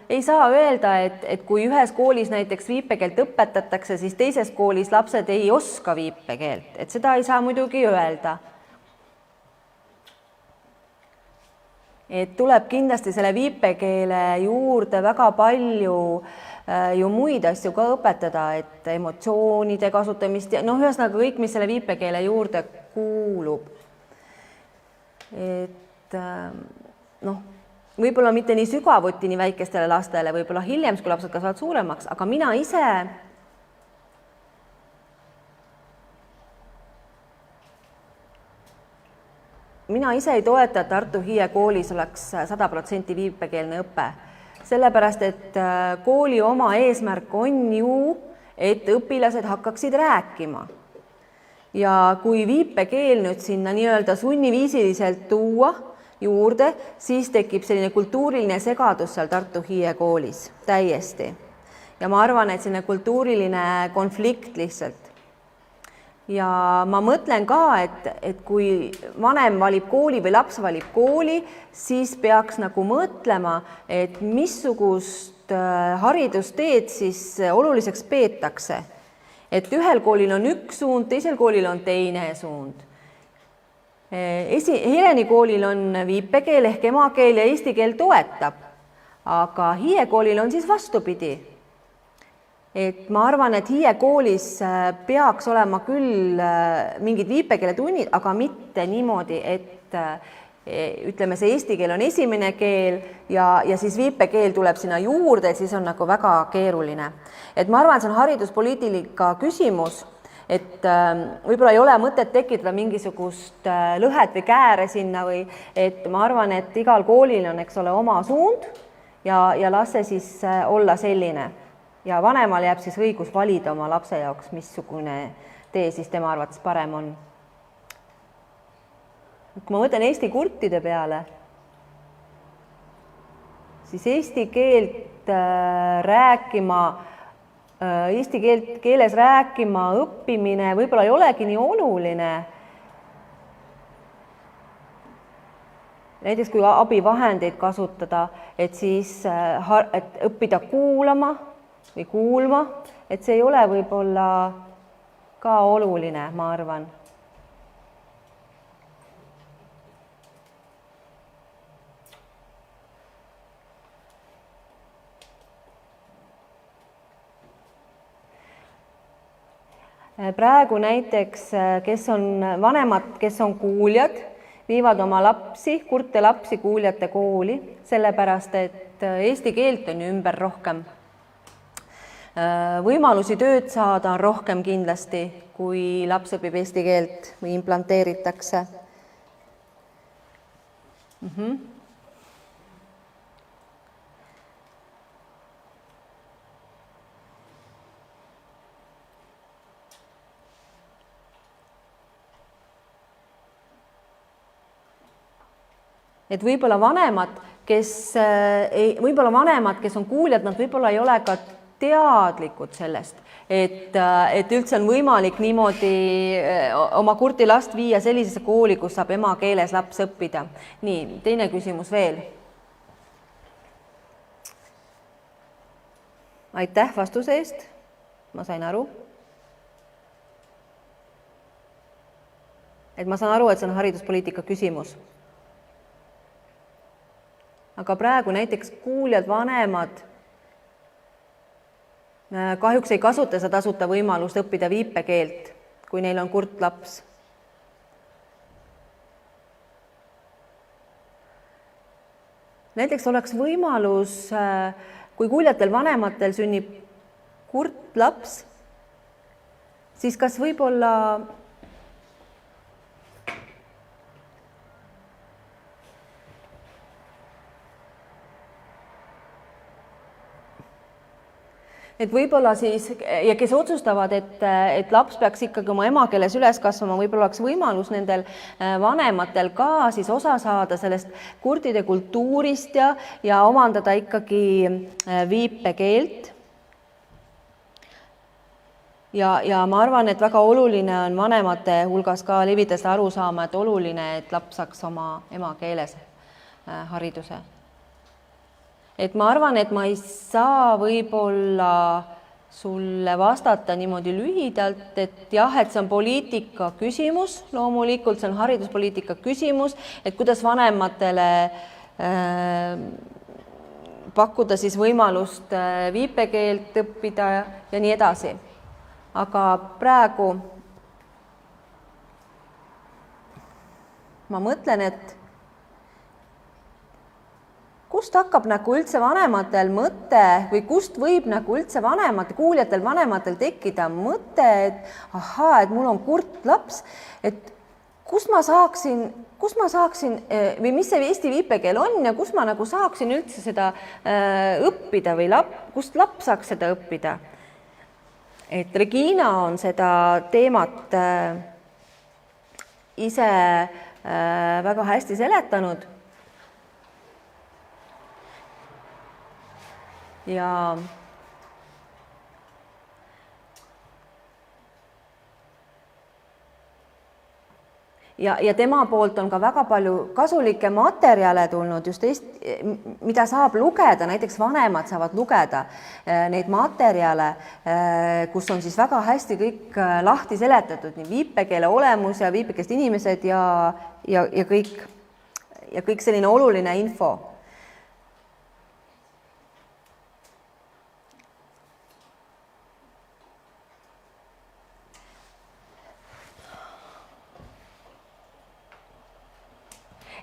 ei saa öelda, et kui ühes koolis näiteks viipekeelt õpetatakse, siis teises koolis lapsed ei oska viipekeelt. Et seda ei saa muidugi öelda. Et tuleb kindlasti selle viipekeele juurde väga palju ju muid asju ka õpetada, et emotsioonide kasutamist ja ühesõnaga kõik, mis selle viipekeele juurde kuulub. et noh, võib-olla mitte nii sügavuti nii väikestele lastele, võib-olla hiljem, kui lapsed kasvavad suuremaks, aga mina ise ei toeta, et Tartu Hiie koolis oleks 100% viipekeelne õpe. Sellepärast, et kooli oma eesmärk on ju, et õpilased hakkaksid rääkima. Ja kui viipekeel nüüd sinna nii-öelda sunniviisiliselt tuua juurde, siis tekib selline kultuuriline segadus seal Tartu Hiie koolis täiesti. Ja ma arvan, et selline kultuuriline konflikt lihtsalt. Ja ma mõtlen ka, et kui vanem valib kooli või laps valib kooli, siis peaks nagu mõtlema, et missugust haridusteed siis oluliseks peetakse. Et ühel koolil on üks suund, teisel koolil on teine suund. Heleni koolil on viipekeel ehk emakeel ja eesti keel toetab, aga Hiie koolil on siis vastupidi. Et ma arvan, et Hiie koolis peaks olema küll mingid viipekeele tunnid, aga mitte niimoodi, et ütleme, see eesti keel on esimene keel ja siis viipekeel tuleb sinna juurde, et siis on nagu väga keeruline. Et ma arvan, et see on hariduspoliitika küsimus, et võib-olla ei ole mõtet tekitada mingisugust lõhet või kääre sinna või et ma arvan, et igal koolil on, eks ole, oma suund ja las see siis olla selline. Ja vanemal jääb siis õigus valida oma lapse jaoks, missugune tee siis tema arvates parem on. Kui ma mõtlen eesti kurtide peale, siis eesti keeles rääkima õppimine võib-olla ei olegi nii oluline. Näiteks kui abivahendeid kasutada, et siis et õppida kuulama või kuulma, et see ei ole võib-olla ka oluline, ma arvan. Praegu näiteks, kes on vanemad, kes on kuuljad, viivad oma lapsi, kurte lapsi kuuljate kooli, sellepärast, et eesti keelt on ümber rohkem. Võimalusi tööd saada on rohkem kindlasti, kui laps õpib eesti keelt või implanteeritakse. Et võib-olla vanemad, kes on kuuljad, nad võib-olla ei ole ka teadlikud sellest, et üldse on võimalik niimoodi oma kurti last viia sellisesse kooli, kus saab emakeeles laps õppida. Nii, teine küsimus veel. Aitäh vastuse eest, ma sain aru. Et ma saan aru, et see on hariduspoliitika küsimus. Aga praegu näiteks kuuljad vanemad kahjuks ei kasuta seda tasuta võimalust õppida viipekeelt, kui neil on kurt laps. Näiteks oleks võimalus, kui kuuljatel vanematel sünnib kurt laps, siis kas võib-olla et võib-olla siis, ja kes otsustavad, et laps peaks ikkagi oma emakeeles üles kasvama, võib-olla oleks võimalus nendel vanematel ka siis osa saada sellest kurtide kultuurist ja omandada ikkagi viipekeelt. Ja ma arvan, et väga oluline on vanemate hulgas ka levida seda aru saama, et oluline, et laps saaks oma emakeeles hariduse. Et ma arvan, et ma ei saa võib-olla sulle vastata niimoodi lühidalt, et jah, et see on poliitika küsimus, loomulikult see on hariduspoliitika küsimus, et kuidas vanematele pakkuda siis võimalust viipekeelt õppida ja nii edasi. Aga praegu ma mõtlen, et kust hakkab nagu üldse vanematel mõte või kust võib nagu üldse vanematel tekkida mõte, et ahaa, et mul on kurt laps, et kust ma saaksin või mis see eesti viipekeel on ja kus ma nagu saaksin üldse seda õppida või kust laps saaks seda õppida. Et Regina on seda teemat ise väga hästi seletanud. Ja tema poolt on ka väga palju kasulikke materjale tulnud, just mida saab lugeda, näiteks vanemad saavad lugeda neid materjale, kus on siis väga hästi kõik lahti seletatud, nii viipekeele olemus ja viipekeelest inimesed ja kõik selline oluline info.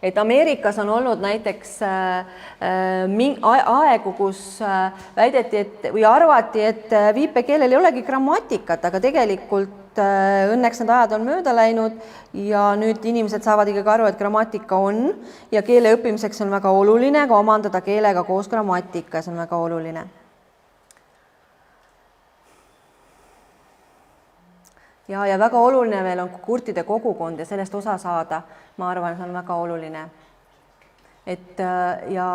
Et Ameerikas on olnud näiteks aegu, kus väideti, või arvati, et viipekeelel ei olegi grammatikat, aga tegelikult õnneks need ajad on mööda läinud ja nüüd inimesed saavad ikkagi aru, et grammatika on ja keele õppimiseks on väga oluline ka omandada keelega koos grammatika, see on väga oluline. Ja väga oluline veel on kurtide kogukond ja sellest osa saada. Ma arvan, see on väga oluline. Ja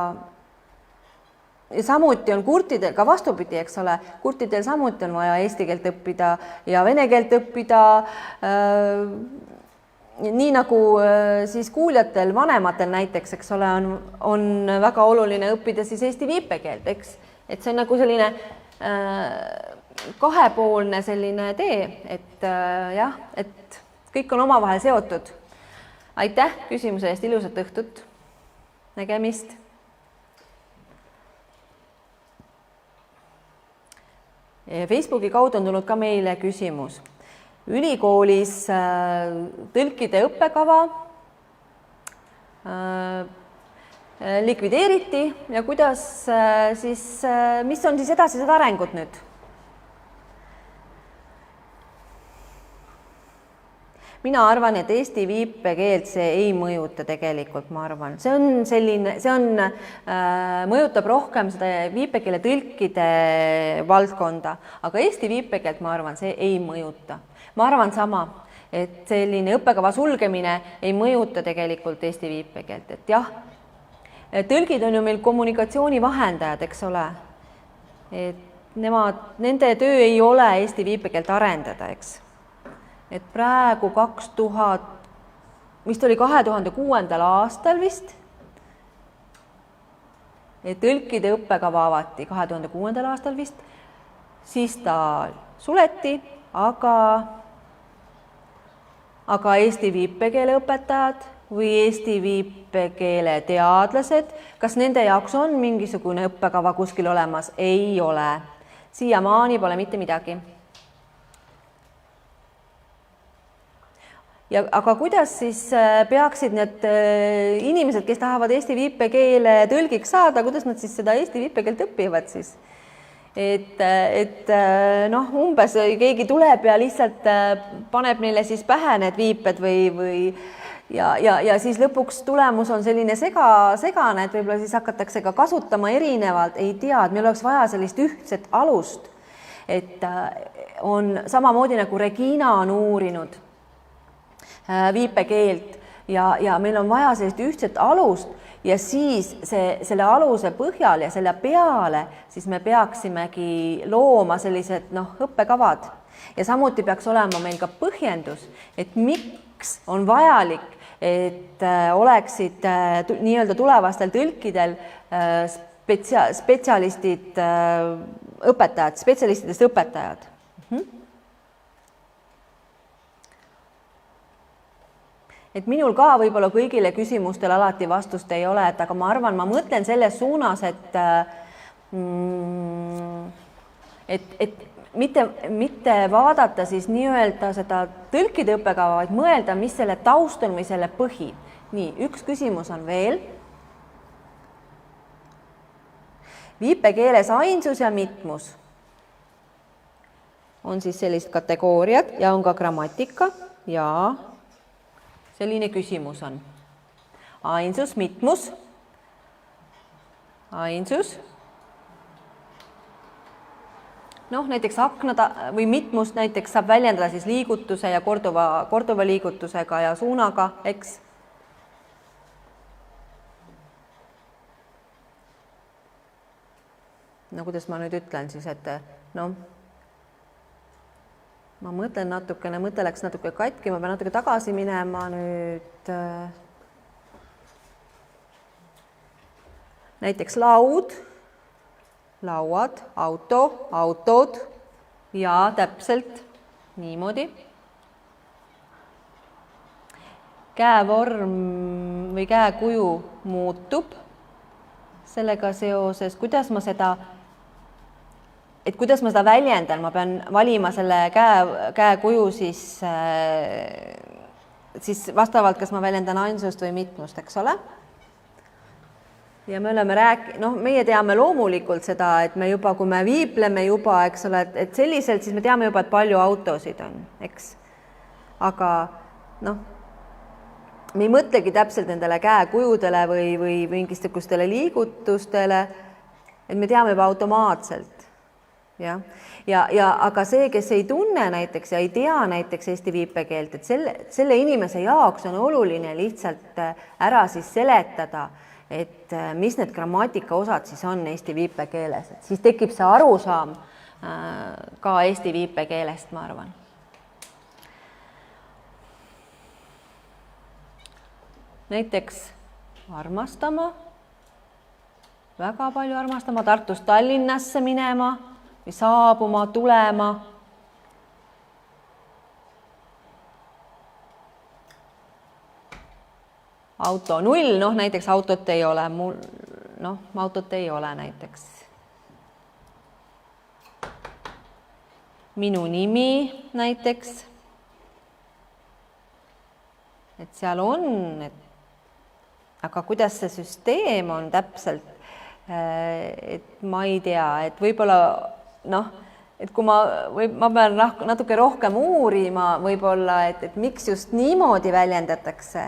samuti on kurtidel, ka vastupidi, eks ole, kurtidel samuti on vaja eesti keelt õppida ja vene keelt õppida, nii nagu siis kuuljatel, vanematel näiteks, eks ole, on väga oluline õppida siis eesti viipekeelt, eks? Et see on nagu selline kahepoolne selline tee, et jah, et kõik on omavahel seotud. Aitäh küsimuse eest, ilusat õhtut, nägemist. Facebooki kaudu on tulnud ka meile küsimus. Ülikoolis tõlkide õppekava likvideeriti ja kuidas siis, mis on siis edasised arengud nüüd? Mina arvan, et eesti viipekeelt see ei mõjuta tegelikult, ma arvan. See mõjutab rohkem seda viipekeele tõlkide valdkonda, aga eesti viipekeelt, ma arvan, see ei mõjuta. Ma arvan sama, et selline õppekava sulgemine ei mõjuta tegelikult eesti viipekeelt, et jah, tõlgid on ju meil kommunikatsioonivahendajad, eks ole, et nende töö ei ole eesti viipekeelt arendada, eks. Et praegu 2006. aastal vist, et tõlkide õppekava avati 2006. aastal vist, siis ta suleti, aga eesti viipekeele õpetajad või eesti viipekeele teadlased, kas nende jaoks on mingisugune õppekava kuskil olemas? Ei ole. Siiamaani pole mitte midagi. Aga kuidas siis peaksid need inimesed, kes tahavad eesti viipekeele tõlgiks saada, kuidas nad siis seda eesti viipekeelt õpivad siis? Et noh, umbes keegi tuleb ja lihtsalt paneb neile siis pähe need viiped ja siis lõpuks tulemus on selline segane, et võib-olla siis hakatakse ka kasutama erinevalt, ei tea, et meil oleks vaja sellist ühtset alust, et on samamoodi nagu Regina on uurinud viipekeelt ja meil on vaja sellist ühtset alust ja siis selle aluse põhjal ja selle peale siis me peaksimegi looma sellised õppekavad ja samuti peaks olema meil ka põhjendus, et miks on vajalik, et oleksid nii-öelda tulevastel tõlkidel spetsialistid, õpetajad, spetsialistidest õpetajad. Et minul ka võib-olla kõigile küsimustel alati vastust ei ole, aga ma arvan, ma mõtlen selles suunas, et mitte vaadata siis nii-öelda seda tõlkide õppekava, vaid mõelda, mis selle taust on või selle põhi. Nii, üks küsimus on veel. viipekeeles ainsus ja mitmus on siis sellised kategooriad ja on ka grammatika ja selline küsimus on. Ainsus, mitmus, ainsus. Noh, näiteks aknada või mitmust näiteks saab väljendada siis liigutuse ja korduva liigutusega ja suunaga, eks. No kuidas ma nüüd ütlen siis, et noh, ma mõtlen natukene, mõte läks natuke katki, ma pean natuke tagasi minema nüüd. Näiteks laud, lauad, auto, autod ja täpselt niimoodi. Käevorm või käekuju muutub sellega seoses, kuidas ma seda väljendan, ma pean valima selle käekuju siis vastavalt, kas ma väljendan ainsust või mitmust, eks ole. Ja me oleme meie teame loomulikult seda, et me juba, kui me viipleme juba, eks ole, et selliselt, siis me teame juba, et palju autosid on, eks. Aga noh, me ei mõtlegi täpselt nendele käekujudele või mingisugustele liigutustele, et me teame juba automaatselt. Ja, aga see, kes ei tunne näiteks ja ei tea näiteks eesti viipekeelt, et selle inimese jaoks on oluline lihtsalt ära siis seletada, et mis need grammatika osad siis on eesti viipekeeles, et siis tekib see arusaam ka eesti viipekeelest, ma arvan. Näiteks armastama, väga palju armastama, Tartust Tallinnasse minema või saabuma, tulema. Auto 0, noh näiteks autot ei ole, autot ei ole näiteks. Minu nimi näiteks. Et seal on, aga kuidas see süsteem on täpselt, et ma ei tea, et võib-olla et kui ma pean natuke rohkem uurima võib-olla, et miks just niimoodi väljendatakse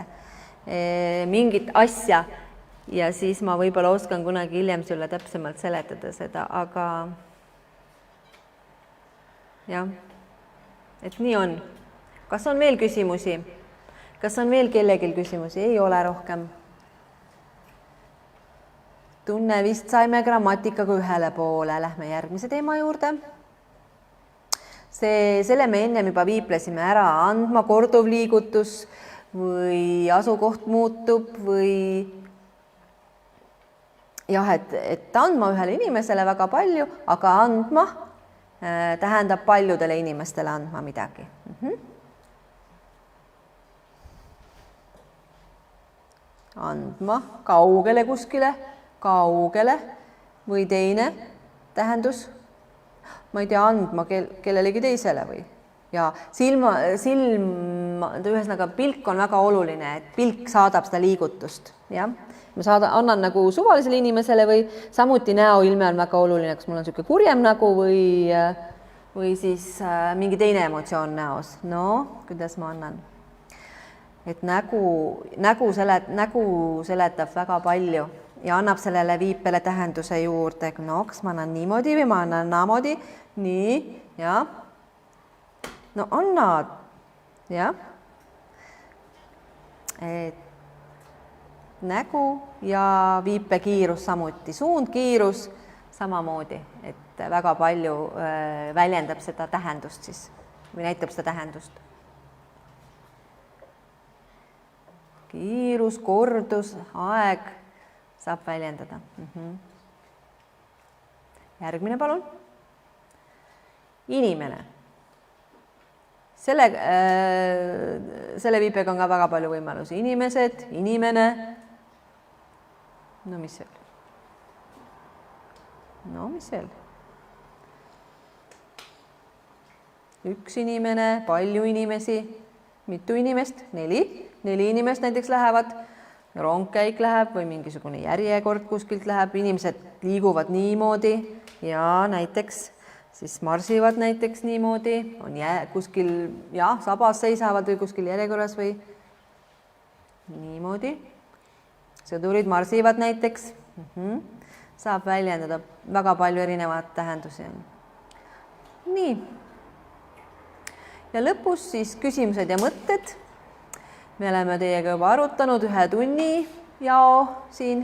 mingit asja ja siis ma võib-olla oskan kunagi hiljem sulle täpsemalt seletada seda, aga jah, et nii on. Kas on veel küsimusi? Kas on veel kellelgi küsimusi? Ei ole rohkem. Tunne vist saime grammatikaga ühele poole. Lähme järgmise teema juurde. Selle me ennem juba viiplesime ära, andma korduvliigutus või asukoht muutub või jah, et andma ühele inimesele väga palju, aga andma tähendab paljudele inimestele andma midagi. Andma kaugele kuskile, kaugele või teine tähendus, ma ei tea, andma kellelegi teisele või. Ja silm, ühesõnaga pilk on väga oluline, et pilk saadab seda liigutust. Ja? Ma annan nagu suvalisele inimesele või samuti näoilme on väga oluline, kas mul on niisugune kurjem nägu või siis mingi teine emotsioon näos. No, kuidas ma annan? Et nägu seletab väga palju ja annab sellele viipele tähenduse juurde. No, kas ma annan niimoodi või ma annan naamoodi? Nii, ja. No annad, jah. Et nägu ja viipekiirus samuti, suundkiirus samamoodi, et väga palju väljendab seda tähendust siis või näitab seda tähendust. Kiirus, kordus, aeg saab väljendada. Järgmine palun. Inimene. Selle viipega on ka väga palju võimalusi. Inimesed, inimene. No mis veel? No mis veel? Üks inimene, palju inimesi, mitu inimest, 4 inimest näiteks lähevad rongkäik läheb või mingisugune järjekord kuskilt läheb, inimesed liiguvad niimoodi ja näiteks siis marsivad näiteks niimoodi, on kuskil sabas seisavad või kuskil järjekorras või niimoodi. Sõdurid marsivad näiteks. Saab väljendada väga palju erinevaid tähendusi. Nii. Ja lõpus siis küsimused ja mõtted. Me oleme teiega juba arutanud 1 tunni jao siin.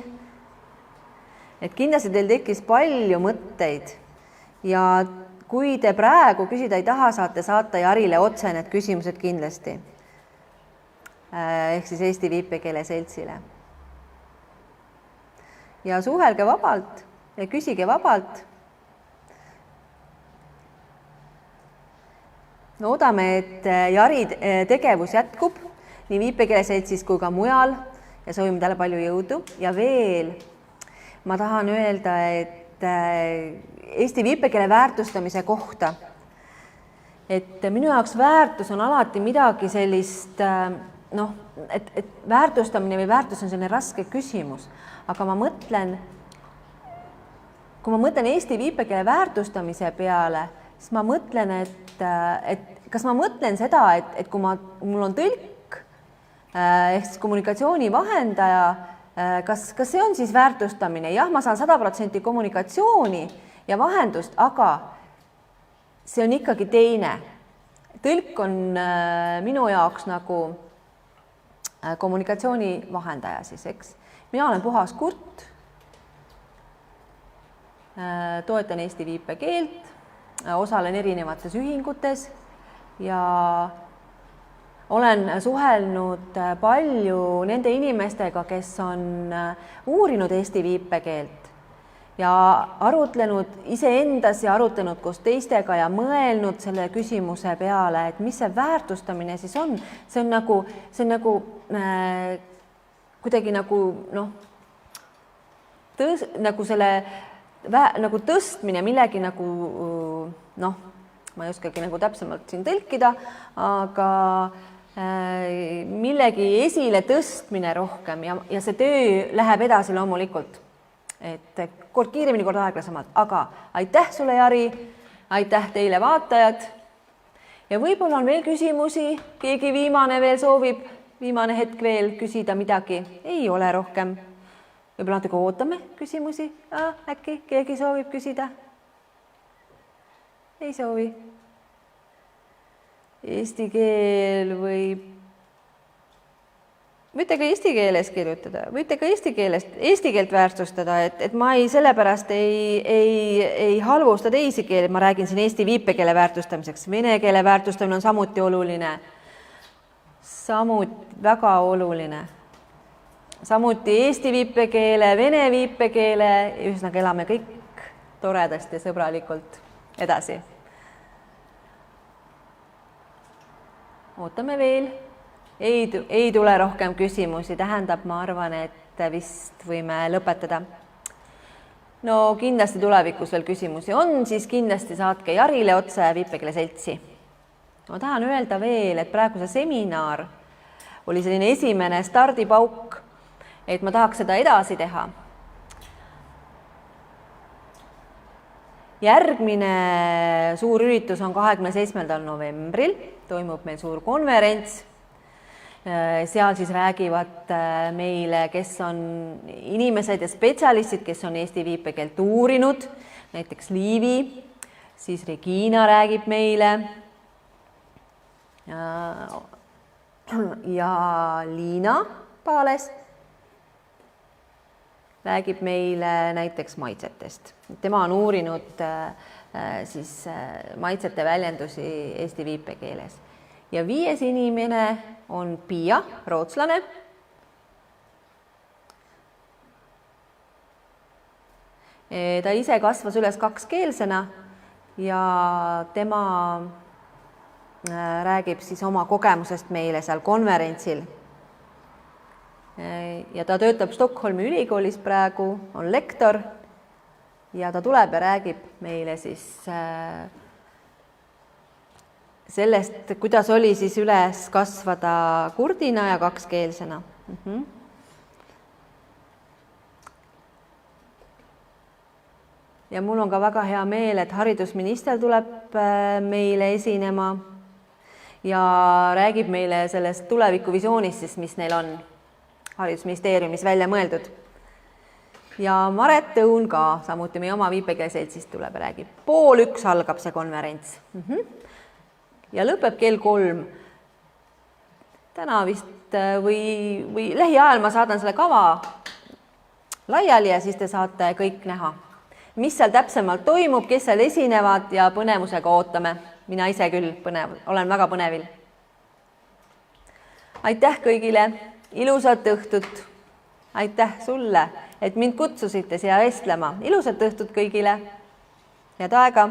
Et kindlasti teil tekkis palju mõtteid ja kui te praegu küsida ei taha, saate saata Jarile otse need küsimused kindlasti. Ehk siis Eesti Viipekeele Seltsile. Ja suhelge vabalt ja küsige vabalt. Loodame, et Jari tegevus jätkub nii Viipekeele Seltsis kui ka mujal ja soovime talle palju jõudu. Ja veel ma tahan öelda, et Eesti viipekeele väärtustamise kohta. Et minu jaoks väärtus on alati midagi sellist, et väärtustamine või väärtus on selline raske küsimus, aga ma mõtlen, kui ma mõtlen Eesti viipekeele väärtustamise peale, siis ma mõtlen, et kas ma mõtlen seda, et kui mul on tõlk ehk siis kommunikatsiooni vahendaja, kas see on siis väärtustamine? Jah, ma saan 100% kommunikatsiooni ja vahendust, aga see on ikkagi teine. Tõlk on minu jaoks nagu kommunikatsiooni vahendaja siis, eks. Mina olen puhas Kurt, toetan Eesti viipekeelt, osalen erinevates ühingutes ja olen suhelnud palju nende inimestega, kes on uurinud Eesti viipekeelt ja arutlenud iseendas ja arutlenud koos teistega ja mõelnud selle küsimuse peale, et mis see väärtustamine siis on. See on nagu kuidagi nagu tõstmine millegi ma ei oskagi täpsemalt siin tõlkida, aga millegi esile tõstmine rohkem ja see töö läheb edasi loomulikult. Et kord kiiremini, kord aeglasemalt, aga aitäh sulle, Jari, aitäh teile vaatajad ja võib-olla on veel küsimusi, keegi viimane hetk veel küsida midagi, ei ole rohkem. Võib-olla natuke ootame küsimusi, äkki keegi soovib küsida? Ei soovi. Eesti keel võib... Võite ka eesti keeles kirjutada, võite ka eesti keelt väärtustada, et ma sellepärast ei halvusta teisi keele, ma räägin siin eesti viipekeele väärtustamiseks. Vene keele väärtustamine on samuti oluline. Samuti väga oluline. Samuti eesti viipekeele, vene viipekeele, ühesõnaga elame kõik toredasti ja sõbralikult edasi. Ootame veel. Ei tule rohkem küsimusi, tähendab, ma arvan, et vist võime lõpetada. No kindlasti tulevikus veel küsimusi on, siis kindlasti saatke Jarile otse Viipekeele Seltsi. Ma tahan öelda veel, et praegu see seminar oli selline esimene stardipauk, et ma tahaks seda edasi teha. Järgmine suur üritus on 27. novembril, toimub meil suur konverents. Seal siis räägivad meile, kes on inimesed ja spetsialistid, kes on Eesti viipekeelt uurinud, näiteks Liivi, siis Regina räägib meile ja Liina Paales räägib meile näiteks maitsetest. Tema on uurinud siis maitsete väljendusi Eesti viipekeeles. Ja 5. inimene on Pia, rootslane. Ta ise kasvas üles kakskeelsena ja tema räägib siis oma kogemusest meile seal konverentsil. Ja ta töötab Stockholmi ülikoolis praegu, on lektor ja ta tuleb ja räägib meile siis sellest, kuidas oli siis üles kasvada kurdina ja kakskeelsena. ja mul on ka väga hea meel, et haridusminister tuleb meile esinema ja räägib meile sellest tulevikuvisioonist, siis mis neil on haridusministeeriumis välja mõeldud. Ja Maret Õun ka, samuti meie oma viipekeelseltsist tuleb ja räägib. 12:30 algab see konverents. Ja lõpeb kell 3. Täna vist või lähiajal ma saadan selle kava laiali ja siis te saate kõik näha, mis seal täpsemalt toimub, kes seal esinevad ja põnevusega ootame. Mina ise küll olen väga põnevil. Aitäh kõigile, ilusat õhtut. Aitäh sulle, et mind kutsusite siia vestlema. Ilusat õhtut kõigile. Head aega.